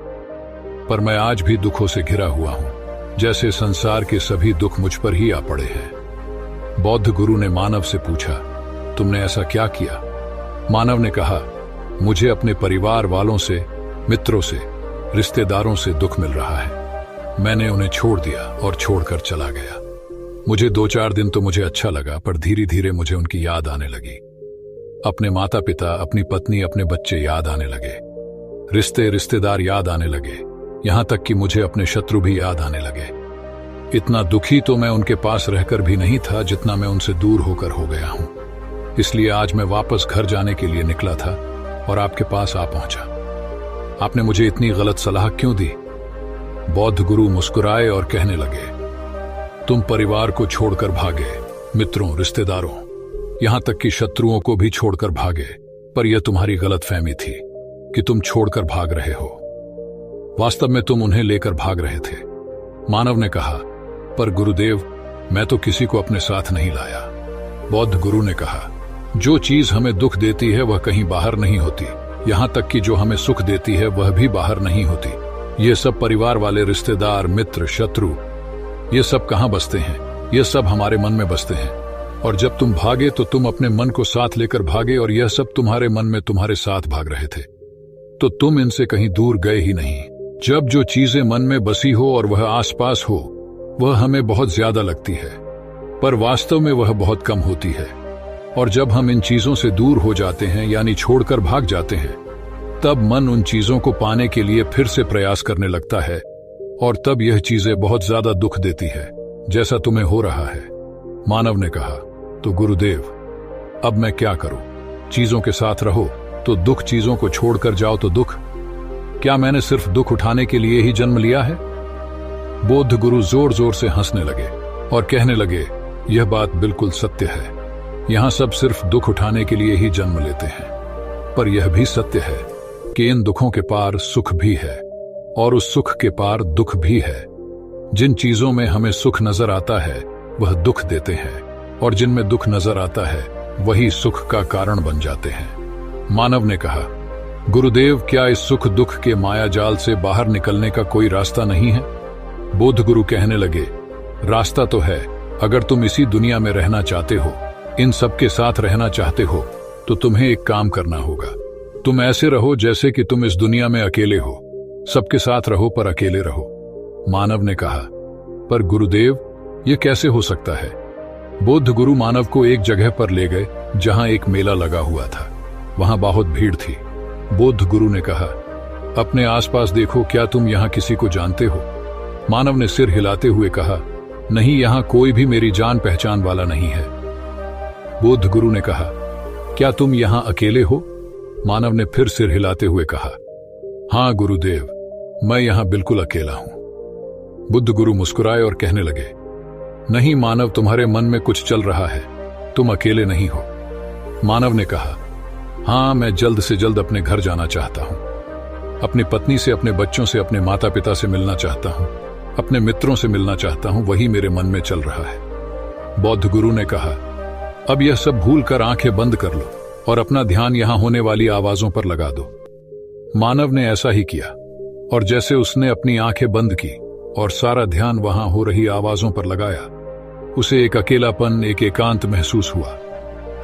पर मैं आज भी दुखों से घिरा हुआ हूं, जैसे संसार के सभी दुख मुझ पर ही आ पड़े हैं। बौद्ध गुरु ने मानव से पूछा, तुमने ऐसा क्या किया? मानव ने कहा, मुझे अपने परिवार वालों से, मित्रों से, रिश्तेदारों से दुख मिल रहा है। मैंने उन्हें छोड़ दिया और छोड़कर चला गया। मुझे 2-4 दिन तो मुझे अच्छा लगा, पर धीरे धीरे मुझे उनकी याद आने लगी। अपने माता पिता, अपनी पत्नी, अपने बच्चे याद आने लगे। रिश्तेदार याद आने लगे। यहां तक कि मुझे अपने शत्रु भी याद आने लगे। इतना दुखी तो मैं उनके पास रहकर भी नहीं था जितना मैं उनसे दूर होकर हो गया हूं। इसलिए आज मैं वापस घर जाने के लिए निकला था और आपके पास आ पहुंचा। आपने मुझे इतनी गलत सलाह क्यों दी? बौद्ध गुरु मुस्कुराए और कहने लगे, तुम परिवार को छोड़कर भागे, मित्रों, रिश्तेदारों, यहां तक कि शत्रुओं को भी छोड़कर भागे, पर यह तुम्हारी गलतफहमी थी कि तुम छोड़कर भाग रहे हो। वास्तव में तुम उन्हें लेकर भाग रहे थे। मानव ने कहा, पर गुरुदेव, मैं तो किसी को अपने साथ नहीं लाया। बौद्ध गुरु ने कहा, जो चीज हमें दुख देती है वह कहीं बाहर नहीं होती, यहां तक कि जो हमें सुख देती है वह भी बाहर नहीं होती। ये सब परिवार वाले, रिश्तेदार, मित्र, शत्रु, ये सब कहां बसते हैं? ये सब हमारे मन में बसते हैं। और जब तुम भागे तो तुम अपने मन को साथ लेकर भागे, और यह सब तुम्हारे मन में तुम्हारे साथ भाग रहे थे, तो तुम इनसे कहीं दूर गए ही नहीं। जब जो चीजें मन में बसी हो और वह आसपास हो, वह हमें बहुत ज्यादा लगती है, पर वास्तव में वह बहुत कम होती है। और जब हम इन चीजों से दूर हो जाते हैं, यानी छोड़कर भाग जाते हैं, तब मन उन चीजों को पाने के लिए फिर से प्रयास करने लगता है, और तब यह चीजें बहुत ज्यादा दुख देती है, जैसा तुम्हें हो रहा है। मानव ने कहा, तो गुरुदेव, अब मैं क्या करूं? चीजों के साथ रहो तो दुख, चीजों को छोड़कर जाओ तो दुख। क्या मैंने सिर्फ दुख उठाने के लिए ही जन्म लिया है? बौद्ध गुरु जोर जोर से हंसने लगे और कहने लगे, यह बात बिल्कुल सत्य है। यहां सब सिर्फ दुख उठाने के लिए ही जन्म लेते हैं, पर यह भी सत्य है कि इन दुखों के पार सुख भी है, और उस सुख के पार दुख भी है। जिन चीजों में हमें सुख नजर आता है वह दुख देते हैं, और जिनमें दुख नजर आता है वही सुख का कारण बन जाते हैं। मानव ने कहा, गुरुदेव, क्या इस सुख दुख के माया जाल से बाहर निकलने का कोई रास्ता नहीं है? बौद्ध गुरु कहने लगे, रास्ता तो है। अगर तुम इसी दुनिया में रहना चाहते हो, इन सब के साथ रहना चाहते हो, तो तुम्हें एक काम करना होगा। तुम ऐसे रहो जैसे कि तुम इस दुनिया में अकेले हो। सबके साथ रहो पर अकेले रहो। मानव ने कहा, पर गुरुदेव, यह कैसे हो सकता है? बौद्ध गुरु मानव को एक जगह पर ले गए जहां एक मेला लगा हुआ था। वहां बहुत भीड़ थी। बौद्ध गुरु ने कहा, अपने आसपास देखो, क्या तुम यहां किसी को जानते हो? मानव ने सिर हिलाते हुए कहा, नहीं, यहां कोई भी मेरी जान पहचान वाला नहीं है। बौद्ध गुरु ने कहा, क्या तुम यहां अकेले हो? मानव ने फिर सिर हिलाते हुए कहा, हां गुरुदेव, मैं यहां बिल्कुल अकेला हूं। बुद्ध गुरु मुस्कुराए और कहने लगे, नहीं मानव, तुम्हारे मन में कुछ चल रहा है, तुम अकेले नहीं हो। मानव ने कहा, हां, मैं जल्द से जल्द अपने घर जाना चाहता हूं। अपनी पत्नी से, अपने बच्चों से, अपने माता पिता से मिलना चाहता हूं, अपने मित्रों से मिलना चाहता हूं, वही मेरे मन में चल रहा है। बौद्ध गुरु ने कहा, अब यह सब भूल कर आंखें बंद कर लो और अपना ध्यान यहां होने वाली आवाजों पर लगा दो। मानव ने ऐसा ही किया, और जैसे उसने अपनी आंखें बंद की और सारा ध्यान वहां हो रही आवाजों पर लगाया, उसे एक अकेलापन, एक एकांत महसूस हुआ।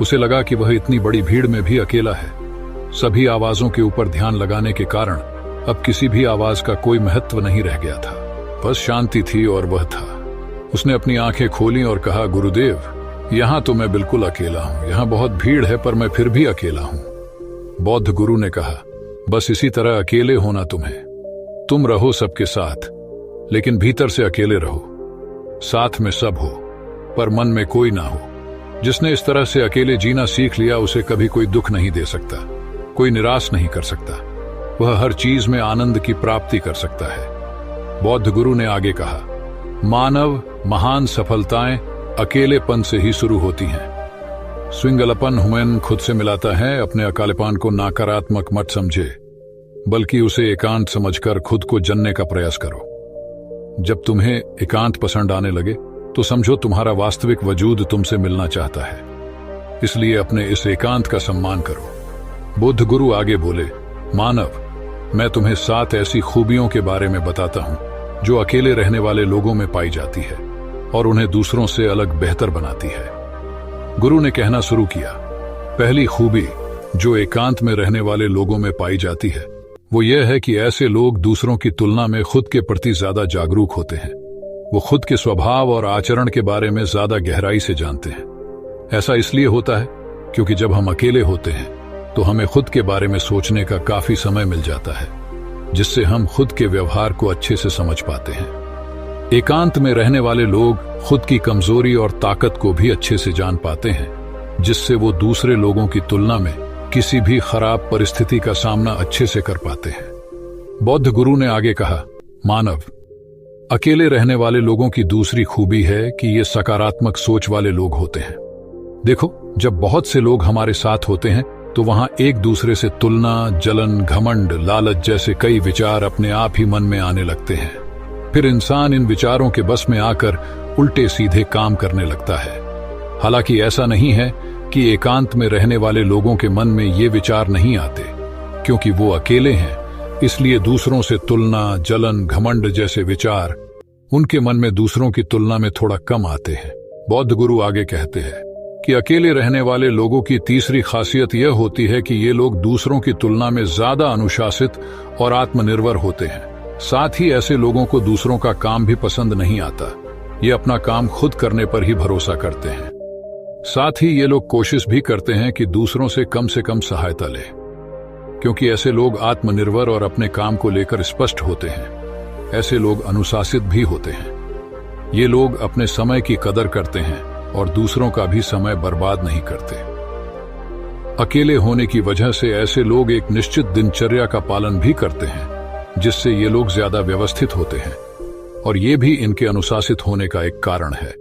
उसे लगा कि वह इतनी बड़ी भीड़ में भी अकेला है। सभी आवाजों के ऊपर ध्यान लगाने के कारण अब किसी भी आवाज का कोई महत्व नहीं रह गया था, बस शांति थी और वह था। उसने अपनी आंखें खोली और कहा, गुरुदेव, यहां तो मैं बिल्कुल अकेला हूं। यहां बहुत भीड़ है पर मैं फिर भी अकेला हूं। बौद्ध गुरु ने कहा, बस इसी तरह अकेले होना तुम्हें। तुम रहो सबके साथ, लेकिन भीतर से अकेले रहो। साथ में सब हो पर मन में कोई ना हो। जिसने इस तरह से अकेले जीना सीख लिया, उसे कभी कोई दुख नहीं दे सकता, कोई निराश नहीं कर सकता। वह हर चीज में आनंद की प्राप्ति कर सकता है। बौद्ध गुरु ने आगे कहा, मानव, महान सफलताएं अकेलेपन से ही शुरू होती हैं। स्विंगलपन हुमैन खुद से मिलाता है। अपने अकेलेपन को नकारात्मक मत समझे, बल्कि उसे एकांत समझकर खुद को जानने का प्रयास करो। जब तुम्हें एकांत पसंद आने लगे तो समझो तुम्हारा वास्तविक वजूद तुमसे मिलना चाहता है, इसलिए अपने इस एकांत का सम्मान करो। बुद्ध गुरु आगे बोले, मानव, मैं तुम्हें 7 ऐसी खूबियों के बारे में बताता हूं जो अकेले रहने वाले लोगों में पाई जाती है और उन्हें दूसरों से अलग बेहतर बनाती है। गुरु ने कहना शुरू किया, पहली खूबी जो एकांत में रहने वाले लोगों में पाई जाती है वो यह है कि ऐसे लोग दूसरों की तुलना में खुद के प्रति ज्यादा जागरूक होते हैं। वो खुद के स्वभाव और आचरण के बारे में ज्यादा गहराई से जानते हैं। ऐसा इसलिए होता है क्योंकि जब हम अकेले होते हैं तो हमें खुद के बारे में सोचने का काफी समय मिल जाता है, जिससे हम खुद के व्यवहार को अच्छे से समझ पाते हैं। एकांत में रहने वाले लोग खुद की कमजोरी और ताकत को भी अच्छे से जान पाते हैं, जिससे वो दूसरे लोगों की तुलना में किसी भी खराब परिस्थिति का सामना अच्छे से कर पाते हैं। बौद्ध गुरु ने आगे कहा, मानव, अकेले रहने वाले लोगों की दूसरी खूबी है कि ये सकारात्मक सोच वाले लोग होते हैं। देखो, जब बहुत से लोग हमारे साथ होते हैं तो वहां एक दूसरे से तुलना, जलन, घमंड, लालच जैसे कई विचार अपने आप ही मन में आने लगते हैं। फिर इंसान इन विचारों के बस में आकर उल्टे सीधे काम करने लगता है। हालांकि ऐसा नहीं है कि एकांत में रहने वाले लोगों के मन में ये विचार नहीं आते, क्योंकि वो अकेले हैं, इसलिए दूसरों से तुलना, जलन, घमंड जैसे विचार उनके मन में दूसरों की तुलना में थोड़ा कम आते हैं। बौद्ध गुरु आगे कहते हैं, कि अकेले रहने वाले लोगों की तीसरी खासियत यह होती है कि ये लोग दूसरों की तुलना में ज्यादा अनुशासित और आत्मनिर्भर होते हैं। साथ ही ऐसे लोगों को दूसरों का काम भी पसंद नहीं आता। ये अपना काम खुद करने पर ही भरोसा करते हैं। साथ ही ये लोग कोशिश भी करते हैं कि दूसरों से कम सहायता लें, क्योंकि ऐसे लोग आत्मनिर्भर और अपने काम को लेकर स्पष्ट होते हैं। ऐसे लोग अनुशासित भी होते हैं। ये लोग अपने समय की कदर करते हैं और दूसरों का भी समय बर्बाद नहीं करते। अकेले होने की वजह से ऐसे लोग एक निश्चित दिनचर्या का पालन भी करते हैं, जिससे ये लोग ज्यादा व्यवस्थित होते हैं, और ये भी इनके अनुशासित होने का एक कारण है।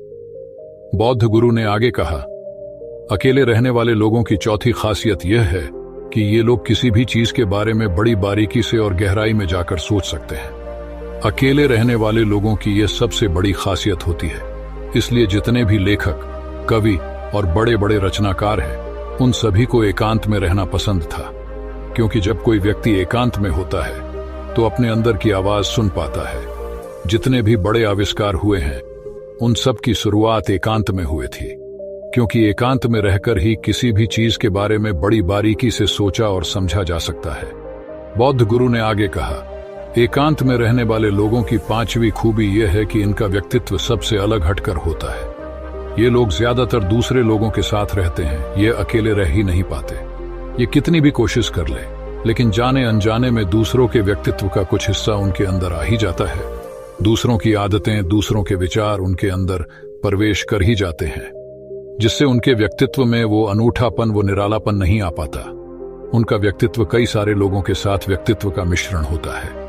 बौद्ध गुरु ने आगे कहा, अकेले रहने वाले लोगों की चौथी खासियत यह है कि ये लोग किसी भी चीज के बारे में बड़ी बारीकी से और गहराई में जाकर सोच सकते हैं। अकेले रहने वाले लोगों की यह सबसे बड़ी खासियत होती है। इसलिए जितने भी लेखक, कवि और बड़े बड़े रचनाकार हैं, उन सभी को एकांत में रहना पसंद था, क्योंकि जब कोई व्यक्ति एकांत में होता है तो अपने अंदर की आवाज सुन पाता है। जितने भी बड़े आविष्कार हुए हैं, उन सब की शुरुआत एकांत में हुई थी, क्योंकि एकांत में रहकर ही किसी भी चीज के बारे में बड़ी बारीकी से सोचा और समझा जा सकता है। बौद्ध गुरु ने आगे कहा, एकांत में रहने वाले लोगों की पांचवी खूबी यह है कि इनका व्यक्तित्व सबसे अलग हटकर होता है। ये लोग ज्यादातर दूसरे लोगों के साथ रहते हैं, ये अकेले रह ही नहीं पाते। ये कितनी भी कोशिश कर ले, लेकिन जाने अनजाने में दूसरों के व्यक्तित्व का कुछ हिस्सा उनके अंदर आ ही जाता है। दूसरों की आदतें, दूसरों के विचार उनके अंदर प्रवेश कर ही जाते हैं, जिससे उनके व्यक्तित्व में वो अनूठापन, वो निरालापन नहीं आ पाता। उनका व्यक्तित्व कई सारे लोगों के साथ व्यक्तित्व का मिश्रण होता है।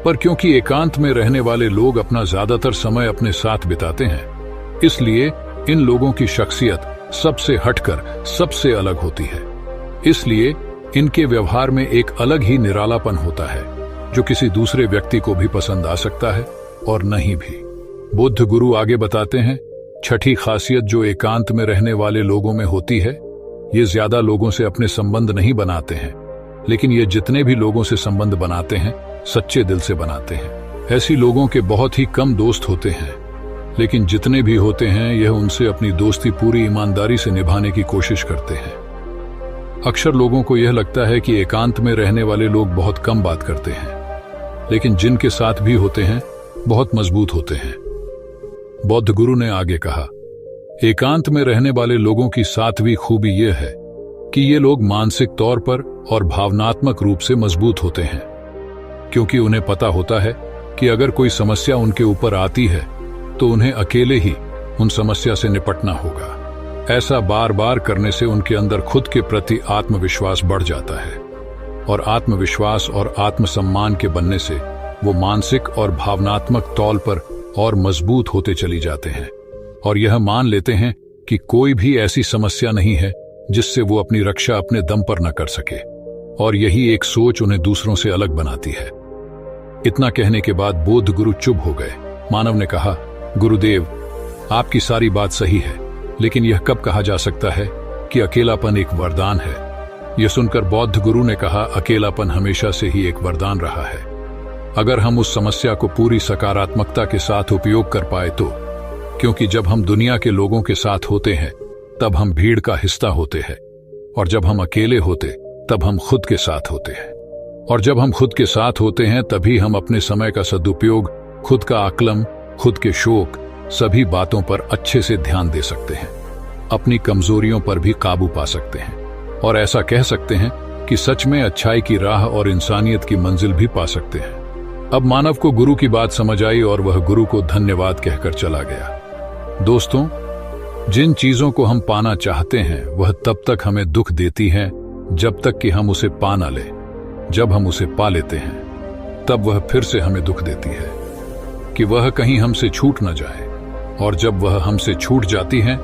पर क्योंकि एकांत में रहने वाले लोग अपना ज्यादातर समय अपने साथ बिताते हैं, इसलिए इन लोगों की शख्सियत सबसे हटकर सबसे अलग होती है। इसलिए इनके व्यवहार में एक अलग ही निरालापन होता है, जो किसी दूसरे व्यक्ति को भी पसंद आ सकता है और नहीं भी। बुद्ध गुरु आगे बताते हैं, छठी खासियत जो एकांत में रहने वाले लोगों में होती है, ये ज्यादा लोगों से अपने संबंध नहीं बनाते हैं, लेकिन ये जितने भी लोगों से संबंध बनाते हैं, सच्चे दिल से बनाते हैं। ऐसी लोगों के बहुत ही कम दोस्त होते हैं, लेकिन जितने भी होते हैं, यह उनसे अपनी दोस्ती पूरी ईमानदारी से निभाने की कोशिश करते हैं। अक्सर लोगों को यह लगता है कि एकांत में रहने वाले लोग बहुत कम बात करते हैं, लेकिन जिनके साथ भी होते हैं, बहुत मजबूत होते हैं। बौद्ध गुरु ने आगे कहा, एकांत में रहने वाले लोगों की सातवीं खूबी यह है कि ये लोग मानसिक तौर पर और भावनात्मक रूप से मजबूत होते हैं, क्योंकि उन्हें पता होता है कि अगर कोई समस्या उनके ऊपर आती है तो उन्हें अकेले ही उन समस्या से निपटना होगा। ऐसा बार बार करने से उनके अंदर खुद के प्रति आत्मविश्वास बढ़ जाता है, और आत्मविश्वास और आत्मसम्मान के बनने से वो मानसिक और भावनात्मक तौर पर और मजबूत होते चली जाते हैं, और यह मान लेते हैं कि कोई भी ऐसी समस्या नहीं है जिससे वो अपनी रक्षा अपने दम पर न कर सके, और यही एक सोच उन्हें दूसरों से अलग बनाती है। इतना कहने के बाद बौद्ध गुरु चुप हो गए। मानव ने कहा, गुरुदेव, आपकी सारी बात सही है, लेकिन यह कब कहा जा सकता है कि अकेलापन एक वरदान है? यह सुनकर बौद्ध गुरु ने कहा, अकेलापन हमेशा से ही एक वरदान रहा है, अगर हम उस समस्या को पूरी सकारात्मकता के साथ उपयोग कर पाए तो। क्योंकि जब हम दुनिया के लोगों के साथ होते हैं तब हम भीड़ का हिस्सा होते हैं, और जब हम अकेले होते तब हम खुद के साथ होते हैं, और जब हम खुद के साथ होते हैं तभी हम अपने समय का सदुपयोग, खुद का आकलन, खुद के शौक, सभी बातों पर अच्छे से ध्यान दे सकते हैं, अपनी कमजोरियों पर भी काबू पा सकते हैं, और ऐसा कह सकते हैं कि सच में अच्छाई की राह और इंसानियत की मंजिल भी पा सकते हैं। अब मानव को गुरु की बात समझ आई और वह गुरु को धन्यवाद कहकर चला गया। दोस्तों, जिन चीजों को हम पाना चाहते हैं वह तब तक हमें दुख देती हैं जब तक कि हम उसे पा ना लें। जब हम उसे पा लेते हैं तब वह फिर से हमें दुख देती है कि वह कहीं हमसे छूट न जाए, और जब वह हमसे छूट जाती है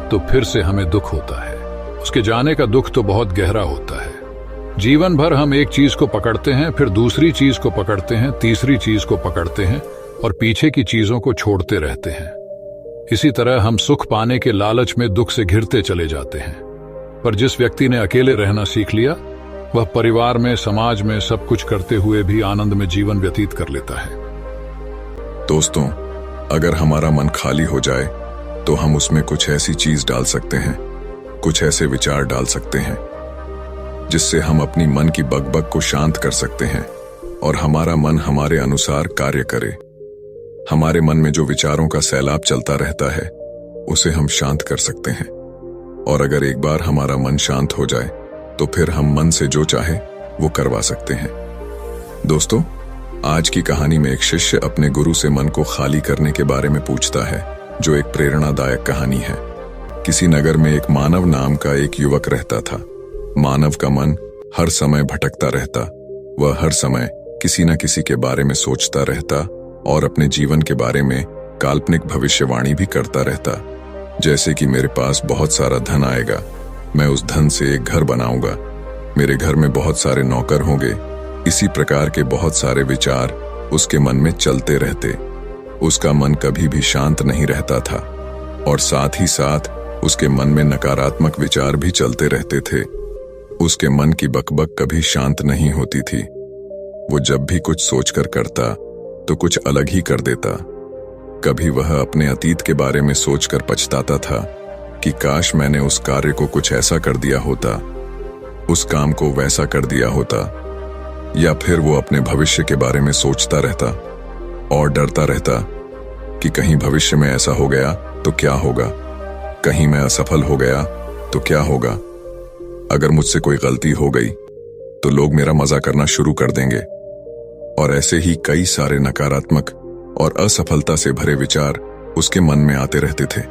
तो फिर से हमें दुख होता है। उसके जाने का दुख तो बहुत गहरा होता है। जीवन भर हम एक चीज को पकड़ते हैं, फिर दूसरी चीज को पकड़ते हैं, तीसरी चीज को पकड़ते हैं, और पीछे की चीजों को छोड़ते रहते हैं। इसी तरह हम सुख पाने के लालच में दुख से घिरते चले जाते हैं। पर जिस व्यक्ति ने अकेले रहना सीख लिया, वह परिवार में, समाज में सब कुछ करते हुए भी आनंद में जीवन व्यतीत कर लेता है। दोस्तों, अगर हमारा मन खाली हो जाए तो हम उसमें कुछ ऐसी चीज डाल सकते हैं, कुछ ऐसे विचार डाल सकते हैं जिससे हम अपनी मन की बकबक को शांत कर सकते हैं और हमारा मन हमारे अनुसार कार्य करे। हमारे मन में जो विचारों का सैलाब चलता रहता है उसे हम शांत कर सकते हैं। और अगर एक बार हमारा मन शांत हो जाए तो फिर हम मन से जो चाहे वो करवा सकते हैं। दोस्तों, आज की कहानी में एक शिष्य अपने गुरु से मन को खाली करने के बारे में पूछता है, जो एक प्रेरणादायक कहानी है। किसी नगर में एक मानव नाम का एक युवक रहता था। मानव का मन हर समय भटकता रहता। वह हर समय किसी न किसी के बारे में सोचता रहता और अपने जीवन के बारे में काल्पनिक भविष्यवाणी भी करता रहता, जैसे कि मेरे पास बहुत सारा धन आएगा, मैं उस धन से एक घर बनाऊंगा, मेरे घर में बहुत सारे नौकर होंगे। इसी प्रकार के बहुत सारे विचार उसके मन में चलते रहते। उसका मन कभी भी शांत नहीं रहता था और साथ ही साथ उसके मन में नकारात्मक विचार भी चलते रहते थे। उसके मन की बकबक कभी शांत नहीं होती थी। वो जब भी कुछ सोचकर करता तो कुछ अलग ही कर देता। कभी वह अपने अतीत के बारे में सोचकर पछताता था कि काश मैंने उस कार्य को कुछ ऐसा कर दिया होता, उस काम को वैसा कर दिया होता। या फिर वो अपने भविष्य के बारे में सोचता रहता और डरता रहता कि कहीं भविष्य में ऐसा हो गया तो क्या होगा, कहीं मैं असफल हो गया तो क्या होगा, अगर मुझसे कोई गलती हो गई तो लोग मेरा मजा करना शुरू कर देंगे। और ऐसे ही कई सारे नकारात्मक और असफलता से भरे विचार उसके मन में आते रहते थे।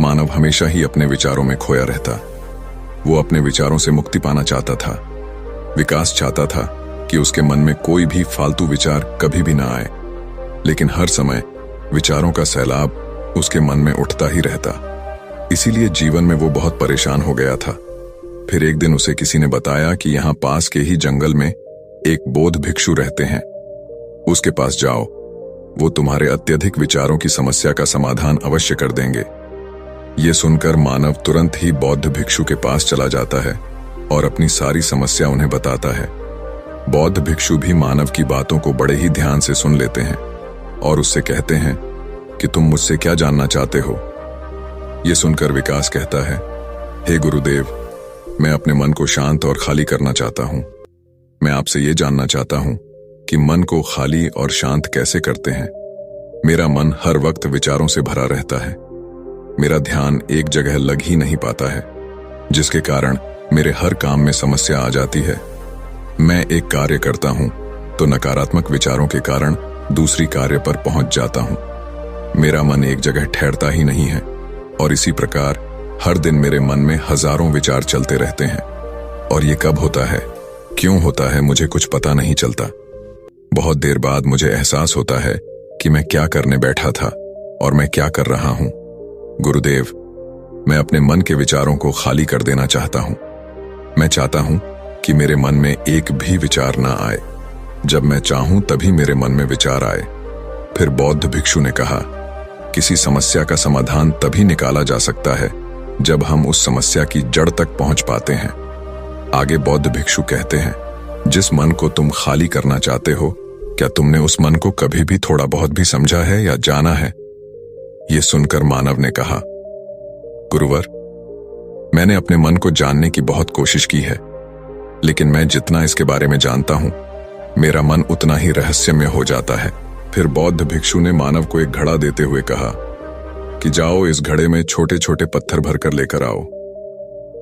मानव हमेशा ही अपने विचारों में खोया रहता। वो अपने विचारों से मुक्ति पाना चाहता था, विकास चाहता था कि उसके मन में कोई भी फालतू विचार कभी भी ना आए। लेकिन हर समय विचारों का सैलाब उसके मन में उठता ही रहता। इसीलिए जीवन में वो बहुत परेशान हो गया था। फिर एक दिन उसे किसी ने बताया कि यहाँ पास के ही जंगल में एक बौद्ध भिक्षु रहते हैं, उसके पास जाओ, वो तुम्हारे अत्यधिक विचारों की समस्या का समाधान अवश्य कर देंगे। ये सुनकर मानव तुरंत ही बौद्ध भिक्षु के पास चला जाता है और अपनी सारी समस्या उन्हें बताता है। बौद्ध भिक्षु भी मानव की बातों को बड़े ही ध्यान से सुन लेते हैं और उससे कहते हैं कि तुम मुझसे क्या जानना चाहते हो। ये सुनकर विकास कहता है, हे गुरुदेव, मैं अपने मन को शांत और खाली करना चाहता हूं। मैं आपसे ये जानना चाहता हूं कि मन को खाली और शांत कैसे करते हैं। मेरा मन हर वक्त विचारों से भरा रहता है। मेरा ध्यान एक जगह लग ही नहीं पाता है, जिसके कारण मेरे हर काम में समस्या आ जाती है। मैं एक कार्य करता हूं तो नकारात्मक विचारों के कारण दूसरी कार्य पर पहुंच जाता हूं। मेरा मन एक जगह ठहरता ही नहीं है और इसी प्रकार हर दिन मेरे मन में हजारों विचार चलते रहते हैं। और ये कब होता है, क्यों होता है, मुझे कुछ पता नहीं चलता। बहुत देर बाद मुझे एहसास होता है कि मैं क्या करने बैठा था और मैं क्या कर रहा हूं। गुरुदेव, मैं अपने मन के विचारों को खाली कर देना चाहता हूं। मैं चाहता हूं कि मेरे मन में एक भी विचार ना आए। जब मैं चाहूं तभी मेरे मन में विचार आए। फिर बौद्ध भिक्षु ने कहा, किसी समस्या का समाधान तभी निकाला जा सकता है जब हम उस समस्या की जड़ तक पहुंच पाते हैं। आगे बौद्ध भिक्षु कहते हैं, जिस मन को तुम खाली करना चाहते हो, क्या तुमने उस मन को कभी भी थोड़ा बहुत भी समझा है या जाना है? ये सुनकर मानव ने कहा, गुरुवर, मैंने अपने मन को जानने की बहुत कोशिश की है, लेकिन मैं जितना इसके बारे में जानता हूं, मेरा मन उतना ही रहस्यमय हो जाता है। फिर बौद्ध भिक्षु ने मानव को एक घड़ा देते हुए कहा कि जाओ, इस घड़े में छोटे छोटे पत्थर भरकर लेकर आओ।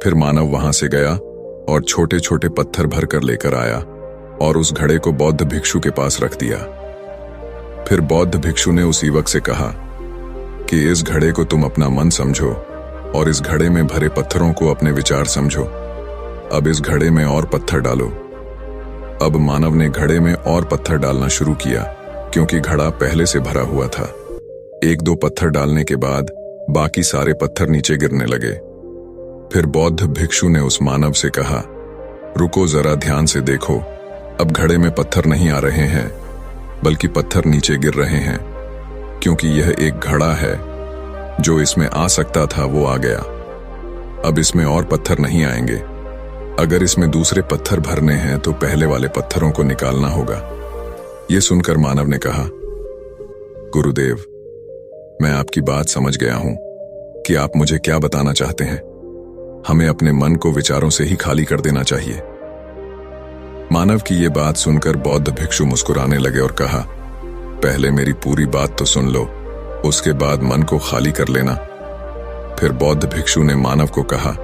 फिर मानव वहां से गया और छोटे छोटे पत्थर भरकर लेकर आया और उस घड़े को बौद्ध भिक्षु के पास रख दिया। फिर बौद्ध भिक्षु ने उस युवक से कहा कि इस घड़े को तुम अपना मन समझो और इस घड़े में भरे पत्थरों को अपने विचार समझो। अब इस घड़े में और पत्थर डालो। अब मानव ने घड़े में और पत्थर डालना शुरू किया, क्योंकि घड़ा पहले से भरा हुआ था। एक दो पत्थर डालने के बाद बाकी सारे पत्थर नीचे गिरने लगे। फिर बौद्ध भिक्षु ने उस मानव से कहा, रुको, जरा ध्यान से देखो, अब घड़े में पत्थर नहीं आ रहे हैं, बल्कि पत्थर नीचे गिर रहे हैं, क्योंकि यह एक घड़ा है। जो इसमें आ सकता था वो आ गया। अब इसमें और पत्थर नहीं आएंगे। अगर इसमें दूसरे पत्थर भरने हैं तो पहले वाले पत्थरों को निकालना होगा। ये सुनकर मानव ने कहा, गुरुदेव, मैं आपकी बात समझ गया हूं, कि आप मुझे क्या बताना चाहते हैं। हमें अपने मन को विचारों से ही खाली कर देना चाहिए। मानव की ये बात सुनकर बौद्ध भिक्षु मुस्कुराने लगे और कहा, पहले मेरी पूरी बात तो सुन लो, उसके बाद मन को खाली कर लेना। फिर बौद्ध भिक्षु ने मानव को कहा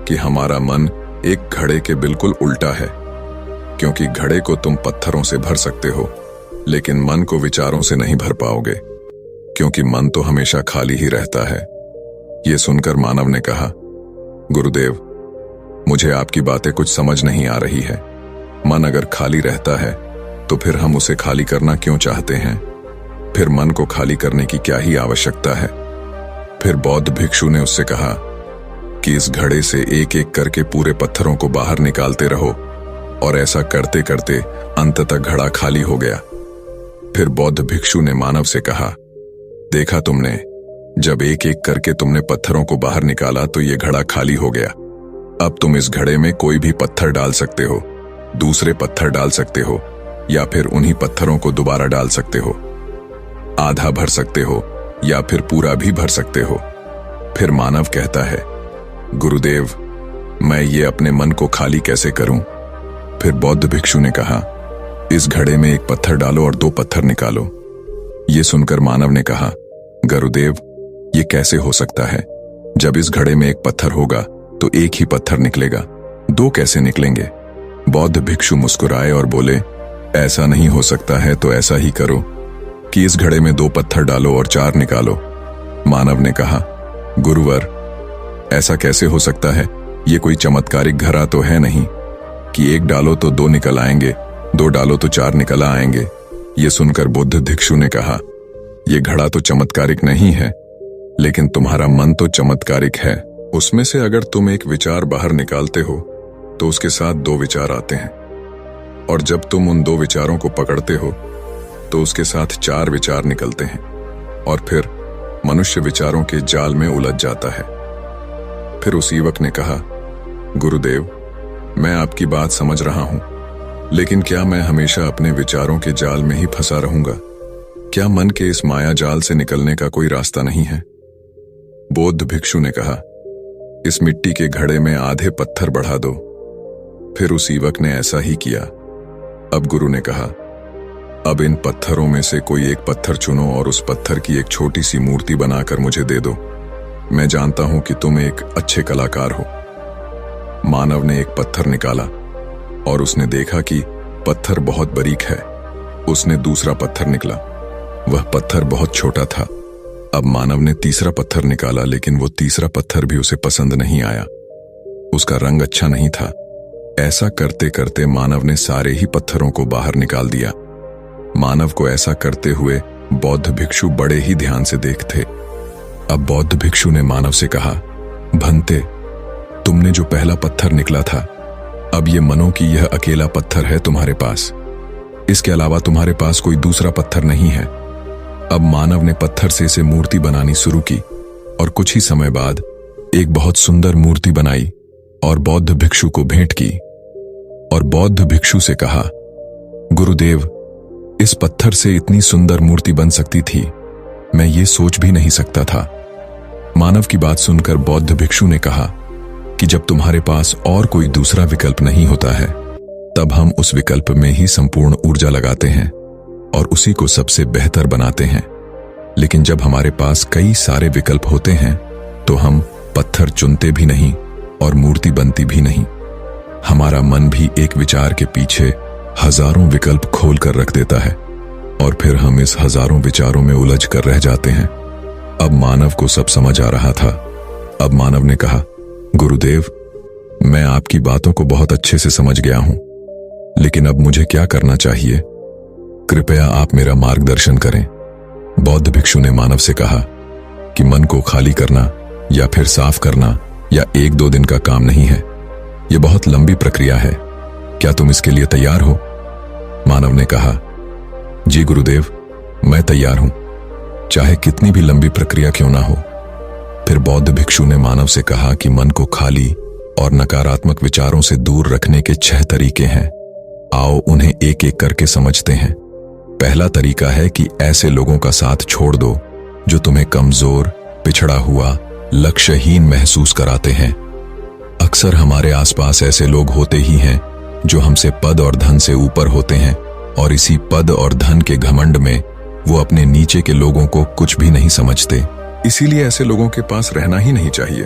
कि हमारा मन एक घड़े के बिल्कुल उल्टा है, क्योंकि घड़े को तुम पत्थरों से भर सकते हो, लेकिन मन को विचारों से नहीं भर पाओगे, क्योंकि मन तो हमेशा खाली ही रहता है। ये सुनकर मानव ने कहा, गुरुदेव, मुझे आपकी बातें कुछ समझ नहीं आ रही है। मन अगर खाली रहता है तो फिर हम उसे खाली करना क्यों चाहते हैं? फिर मन को खाली करने की क्या ही आवश्यकता है? फिर बौद्ध भिक्षु ने उससे कहा कि इस घड़े से एक एक करके पूरे पत्थरों को बाहर निकालते रहो, और ऐसा करते करते अंततः घड़ा खाली हो गया। फिर बौद्ध भिक्षु ने मानव से कहा, देखा तुमने, जब एक एक करके तुमने पत्थरों को बाहर निकाला तो ये घड़ा खाली हो गया। अब तुम इस घड़े में कोई भी पत्थर डाल सकते हो, दूसरे पत्थर डाल सकते हो, या फिर उन्हीं पत्थरों को दोबारा डाल सकते हो। आधा भर सकते हो या फिर पूरा भी भर सकते हो। फिर मानव कहता है, गुरुदेव, मैं ये अपने मन को खाली कैसे करूं? फिर बौद्ध भिक्षु ने कहा, इस घड़े में एक पत्थर डालो और 2 पत्थर निकालो। ये सुनकर मानव ने कहा, गुरुदेव, ये कैसे हो सकता है? जब इस घड़े में एक पत्थर होगा तो एक ही पत्थर निकलेगा, 2 कैसे निकलेंगे? बौद्ध भिक्षु मुस्कुराए और बोले, ऐसा नहीं हो सकता है तो ऐसा ही करो कि इस घड़े में 2 पत्थर डालो और 4 निकालो। मानव ने कहा, गुरुवर, ऐसा कैसे हो सकता है? ये कोई चमत्कारिक घड़ा तो है नहीं कि एक डालो तो 2 निकल आएंगे, 2 डालो तो 4 निकल आएंगे। ये सुनकर बुद्ध भिक्षु ने कहा, ये घड़ा तो चमत्कारिक नहीं है, लेकिन तुम्हारा मन तो चमत्कारिक है। उसमें से अगर तुम एक विचार बाहर निकालते हो तो उसके साथ 2 विचार आते हैं, और जब तुम उन 2 विचारों को पकड़ते हो तो उसके साथ 4 विचार निकलते हैं, और फिर मनुष्य विचारों के जाल में उलझ जाता है। फिर उस युवक ने कहा, गुरुदेव, मैं आपकी बात समझ रहा हूं, लेकिन क्या मैं हमेशा अपने विचारों के जाल में ही फंसा रहूंगा? क्या मन के इस माया जाल से निकलने का कोई रास्ता नहीं है? बौद्ध भिक्षु ने कहा, इस मिट्टी के घड़े में आधे पत्थर बढ़ा दो। फिर उस युवक ने ऐसा ही किया। अब गुरु ने कहा, अब इन पत्थरों में से कोई एक पत्थर चुनो और उस पत्थर की एक छोटी सी मूर्ति बनाकर मुझे दे दो। मैं जानता हूं कि तुम एक अच्छे कलाकार हो। मानव ने एक पत्थर निकाला और उसने देखा कि पत्थर बहुत बारीक है। उसने दूसरा पत्थर निकाला, वह पत्थर बहुत छोटा था। अब मानव ने तीसरा पत्थर निकाला, लेकिन वो तीसरा पत्थर भी उसे पसंद नहीं आया। उसका रंग अच्छा नहीं था। ऐसा करते करते मानव ने सारे ही पत्थरों को बाहर निकाल दिया। मानव को ऐसा करते हुए बौद्ध भिक्षु बड़े ही ध्यान से देखते। अब बौद्ध भिक्षु ने मानव से कहा, भंते, तुमने जो पहला पत्थर निकला था, अब ये मनो कि यह अकेला पत्थर है तुम्हारे पास। इसके अलावा तुम्हारे पास कोई दूसरा पत्थर नहीं है। अब मानव ने पत्थर से इसे मूर्ति बनानी शुरू की, और कुछ ही समय बाद एक बहुत सुंदर मूर्ति बनाई और बौद्ध भिक्षु को भेंट की। और बौद्ध भिक्षु से कहा, गुरुदेव, इस पत्थर से इतनी सुंदर मूर्ति बन सकती थी, मैं ये सोच भी नहीं सकता था। मानव की बात सुनकर बौद्ध भिक्षु ने कहा कि जब तुम्हारे पास और कोई दूसरा विकल्प नहीं होता है, तब हम उस विकल्प में ही संपूर्ण ऊर्जा लगाते हैं और उसी को सबसे बेहतर बनाते हैं। लेकिन जब हमारे पास कई सारे विकल्प होते हैं तो हम पत्थर चुनते भी नहीं और मूर्ति बनती भी नहीं। हमारा मन भी एक विचार के पीछे हजारों विकल्प खोल कर रख देता है, और फिर हम इस हजारों विचारों में उलझ कर रह जाते हैं। अब मानव को सब समझ आ रहा था। अब मानव ने कहा, गुरुदेव, मैं आपकी बातों को बहुत अच्छे से समझ गया हूं, लेकिन अब मुझे क्या करना चाहिए? कृपया आप मेरा मार्गदर्शन करें। बौद्ध भिक्षु ने मानव से कहा कि मन को खाली करना या फिर साफ करना या 1-2 दिन का काम नहीं है। यह बहुत लंबी प्रक्रिया है। क्या तुम इसके लिए तैयार हो? मानव ने कहा, जी गुरुदेव, मैं तैयार हूं, चाहे कितनी भी लंबी प्रक्रिया क्यों ना हो। फिर बौद्ध भिक्षु ने मानव से कहा कि मन को खाली और नकारात्मक विचारों से दूर रखने के 6 तरीके हैं। आओ उन्हें एक एक करके समझते हैं। पहला तरीका है कि ऐसे लोगों का साथ छोड़ दो जो तुम्हें कमजोर, पिछड़ा हुआ लक्ष्यहीन महसूस कराते हैं। अक्सर हमारे आसपास ऐसे लोग होते ही हैं जो हमसे पद और धन से ऊपर होते हैं, और इसी पद और धन के घमंड में वो अपने नीचे के लोगों को कुछ भी नहीं समझते। इसीलिए ऐसे लोगों के पास रहना ही नहीं चाहिए।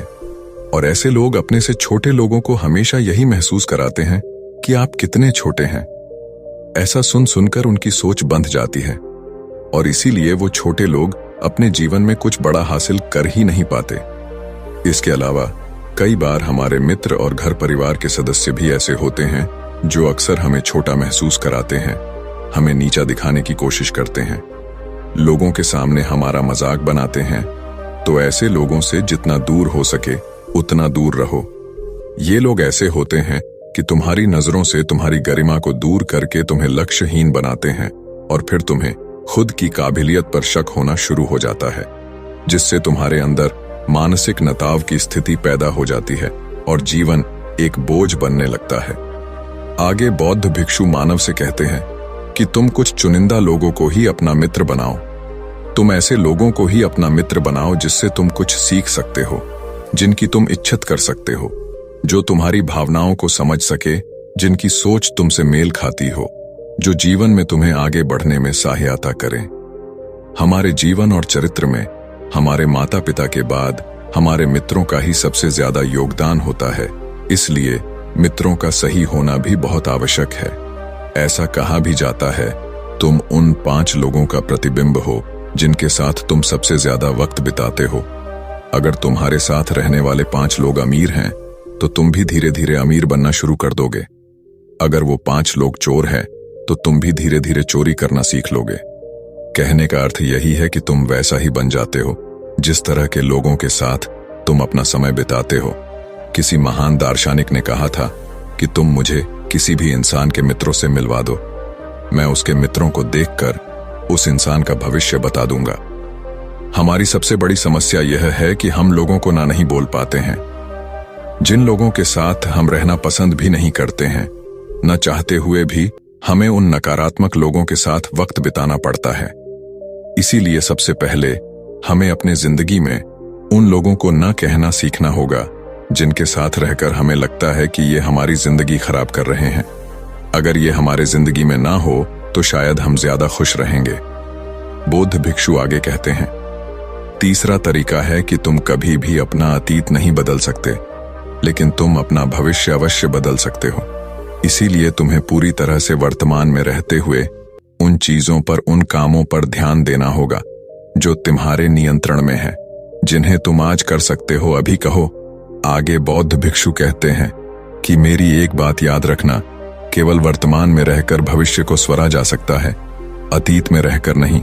और ऐसे लोग अपने से छोटे लोगों को हमेशा यही महसूस कराते हैं कि आप कितने छोटे हैं। ऐसा सुन सुनकर उनकी सोच बंध जाती है, और इसीलिए वो छोटे लोग अपने जीवन में कुछ बड़ा हासिल कर ही नहीं पाते। इसके अलावा कई बार हमारे मित्र और घर परिवार के सदस्य भी ऐसे होते हैं जो अक्सर हमें छोटा महसूस कराते हैं, हमें नीचा दिखाने की कोशिश करते हैं, लोगों के सामने हमारा मजाक बनाते हैं। तो ऐसे लोगों से जितना दूर हो सके उतना दूर रहो। ये लोग ऐसे होते हैं कि तुम्हारी नजरों से तुम्हारी गरिमा को दूर करके तुम्हें लक्ष्यहीन बनाते हैं, और फिर तुम्हें खुद की काबिलियत पर शक होना शुरू हो जाता है, जिससे तुम्हारे अंदर मानसिक नताव की स्थिति पैदा हो जाती है और जीवन एक बोझ बनने लगता है। आगे बौद्ध भिक्षु मानव से कहते हैं कि तुम कुछ चुनिंदा लोगों को ही अपना मित्र बनाओ। तुम ऐसे लोगों को ही अपना मित्र बनाओ जिससे तुम कुछ सीख सकते हो, जिनकी तुम इज्जत कर सकते हो, जो तुम्हारी भावनाओं को समझ सके, जिनकी सोच तुमसे मेल खाती हो, जो जीवन में तुम्हें आगे बढ़ने में सहायता करें। हमारे जीवन और चरित्र में हमारे माता पिता के बाद हमारे मित्रों का ही सबसे ज्यादा योगदान होता है। इसलिए मित्रों का सही होना भी बहुत आवश्यक है। ऐसा कहा भी जाता है, तुम उन 5 लोगों का प्रतिबिंब हो जिनके साथ तुम सबसे ज्यादा वक्त बिताते हो। अगर तुम्हारे साथ रहने वाले 5 लोग अमीर हैं तो तुम भी धीरे धीरे अमीर बनना शुरू कर दोगे। अगर वो 5 लोग चोर हैं तो तुम भी धीरे धीरे चोरी करना सीख लोगे। कहने का अर्थ यही है कि तुम वैसा ही बन जाते हो जिस तरह के लोगों के साथ तुम अपना समय बिताते हो। किसी महान दार्शनिक ने कहा था कि तुम मुझे किसी भी इंसान के मित्रों से मिलवा दो, मैं उसके मित्रों को देखकर उस इंसान का भविष्य बता दूंगा। हमारी सबसे बड़ी समस्या यह है कि हम लोगों को ना नहीं बोल पाते हैं। जिन लोगों के साथ हम रहना पसंद भी नहीं करते हैं, न चाहते हुए भी हमें उन नकारात्मक लोगों के साथ वक्त बिताना पड़ता है। इसीलिए सबसे पहले हमें अपने जिंदगी में उन लोगों को न कहना सीखना होगा जिनके साथ रहकर हमें लगता है कि ये हमारी जिंदगी खराब कर रहे हैं। अगर ये हमारे जिंदगी में ना हो तो शायद हम ज्यादा खुश रहेंगे। बौद्ध भिक्षु आगे कहते हैं, तीसरा तरीका है कि तुम कभी भी अपना अतीत नहीं बदल सकते, लेकिन तुम अपना भविष्य अवश्य बदल सकते हो। इसीलिए तुम्हें पूरी तरह से वर्तमान में रहते हुए उन चीजों पर, उन कामों पर ध्यान देना होगा जो तुम्हारे नियंत्रण में है, जिन्हें तुम आज कर सकते हो अभी कहो। आगे बौद्ध भिक्षु कहते हैं कि मेरी एक बात याद रखना, केवल वर्तमान में रहकर भविष्य को स्वरा जा सकता है, अतीत में रहकर नहीं।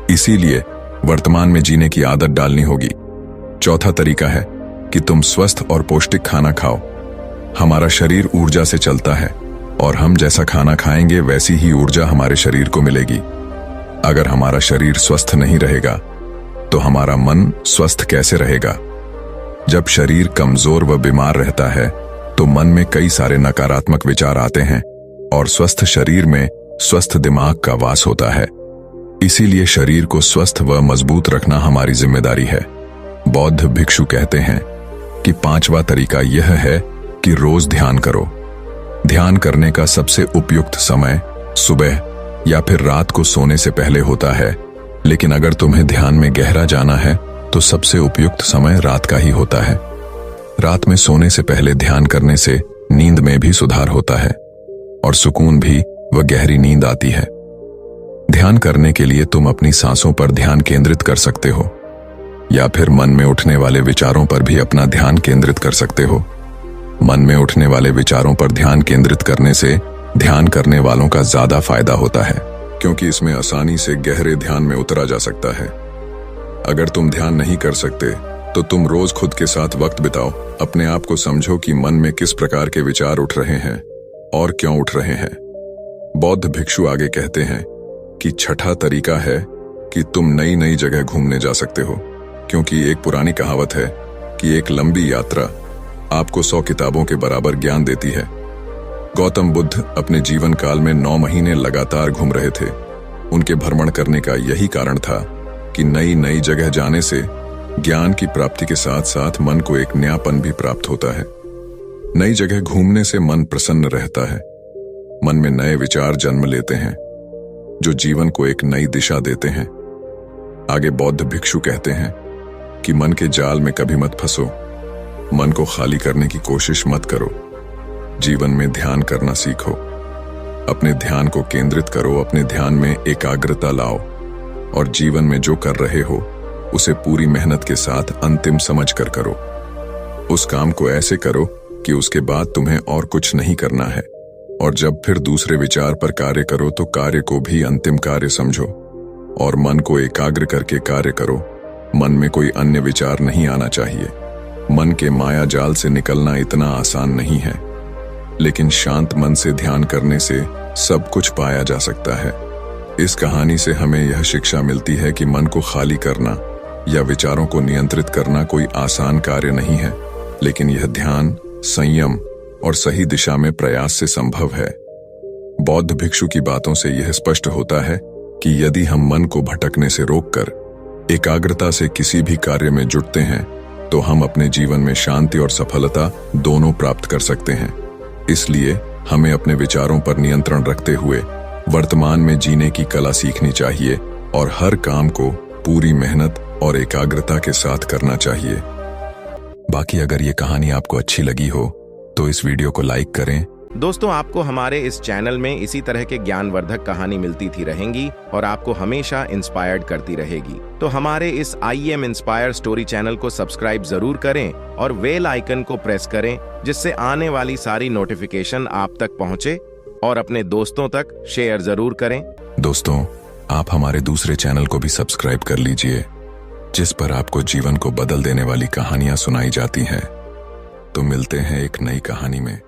इसीलिए वर्तमान में जीने की आदत डालनी होगी। चौथा तरीका है कि तुम स्वस्थ और पौष्टिक खाना खाओ। हमारा शरीर ऊर्जा से चलता है और हम जैसा खाना खाएंगे वैसी ही ऊर्जा हमारे शरीर को मिलेगी। अगर हमारा शरीर स्वस्थ नहीं रहेगा तो हमारा मन स्वस्थ कैसे रहेगा? जब शरीर कमजोर व बीमार रहता है तो मन में कई सारे नकारात्मक विचार आते हैं, और स्वस्थ शरीर में स्वस्थ दिमाग का वास होता है। इसीलिए शरीर को स्वस्थ व मजबूत रखना हमारी जिम्मेदारी है। बौद्ध भिक्षु कहते हैं कि 5वां तरीका यह है कि रोज ध्यान करो। ध्यान करने का सबसे उपयुक्त समय सुबह या फिर रात को सोने से पहले होता है, लेकिन अगर तुम्हें ध्यान में गहरा जाना है तो सबसे उपयुक्त समय रात का ही होता है। रात में सोने से पहले ध्यान करने से नींद में भी सुधार होता है और सुकून भी व गहरी नींद आती है। ध्यान करने के लिए तुम अपनी सांसों पर ध्यान केंद्रित कर सकते हो, या फिर मन में उठने वाले विचारों पर भी अपना ध्यान केंद्रित कर सकते हो। मन में उठने वाले विचारों पर ध्यान केंद्रित करने से ध्यान करने वालों का ज्यादा फायदा होता है, क्योंकि इसमें आसानी से गहरे ध्यान में उतरा जा सकता है। अगर तुम ध्यान नहीं कर सकते तो तुम रोज खुद के साथ वक्त बिताओ। अपने आप को समझो कि मन में किस प्रकार के विचार उठ रहे हैं और क्यों उठ रहे हैं। बौद्ध भिक्षु आगे कहते हैं कि 6ठा तरीका है कि तुम नई नई जगह घूमने जा सकते हो, क्योंकि एक पुरानी कहावत है कि एक लंबी यात्रा आपको 100 किताबों के बराबर ज्ञान देती है। गौतम बुद्ध अपने जीवन काल में 9 महीने लगातार घूम रहे थे। उनके भ्रमण करने का यही कारण था कि नई नई जगह जाने से ज्ञान की प्राप्ति के साथ साथ मन को एक नयापन भी प्राप्त होता है। नई जगह घूमने से मन प्रसन्न रहता है। मन में नए विचार जन्म लेते हैं जो जीवन को एक नई दिशा देते हैं। आगे बौद्ध भिक्षु कहते हैं कि मन के जाल में कभी मत फंसो, मन को खाली करने की कोशिश मत करो, जीवन में ध्यान करना सीखो। अपने ध्यान को केंद्रित करो, अपने ध्यान में एकाग्रता लाओ और जीवन में जो कर रहे हो उसे पूरी मेहनत के साथ अंतिम समझकर करो। उस काम को ऐसे करो कि उसके बाद तुम्हें और कुछ नहीं करना है, और जब फिर दूसरे विचार पर कार्य करो तो कार्य को भी अंतिम कार्य समझो और मन को एकाग्र करके कार्य करो। मन में कोई अन्य विचार नहीं आना चाहिए। मन के माया जाल से निकलना इतना आसान नहीं है, लेकिन शांत मन से ध्यान करने से सब कुछ पाया जा सकता है। इस कहानी से हमें यह शिक्षा मिलती है कि मन को खाली करना या विचारों को नियंत्रित करना कोई आसान कार्य नहीं है, लेकिन यह ध्यान, संयम और सही दिशा में प्रयास से संभव है। बौद्ध भिक्षु की बातों से यह स्पष्ट होता है कि यदि हम मन को भटकने से रोककर एकाग्रता से किसी भी कार्य में जुटते हैं तो हम अपने जीवन में शांति और सफलता दोनों प्राप्त कर सकते हैं। इसलिए हमें अपने विचारों पर नियंत्रण रखते हुए वर्तमान में जीने की कला सीखनी चाहिए और हर काम को पूरी मेहनत और एकाग्रता के साथ करना चाहिए। बाकी अगर ये कहानी आपको अच्छी लगी हो तो इस वीडियो को लाइक करें। दोस्तों, आपको हमारे इस चैनल में इसी तरह के ज्ञानवर्धक कहानी मिलती थी रहेंगी और आपको हमेशा इंस्पायर्ड करती रहेगी। तो हमारे इस IM इंस्पायर स्टोरी चैनल को सब्सक्राइब जरूर करें और बेल आइकन को प्रेस करें, जिससे आने वाली सारी नोटिफिकेशन आप तक पहुंचे, और अपने दोस्तों तक शेयर जरूर करें। दोस्तों, आप हमारे दूसरे चैनल को भी सब्सक्राइब कर लीजिए, जिस पर आपको जीवन को बदल देने वाली कहानियां सुनाई जाती हैं। तो मिलते हैं एक नई कहानी में।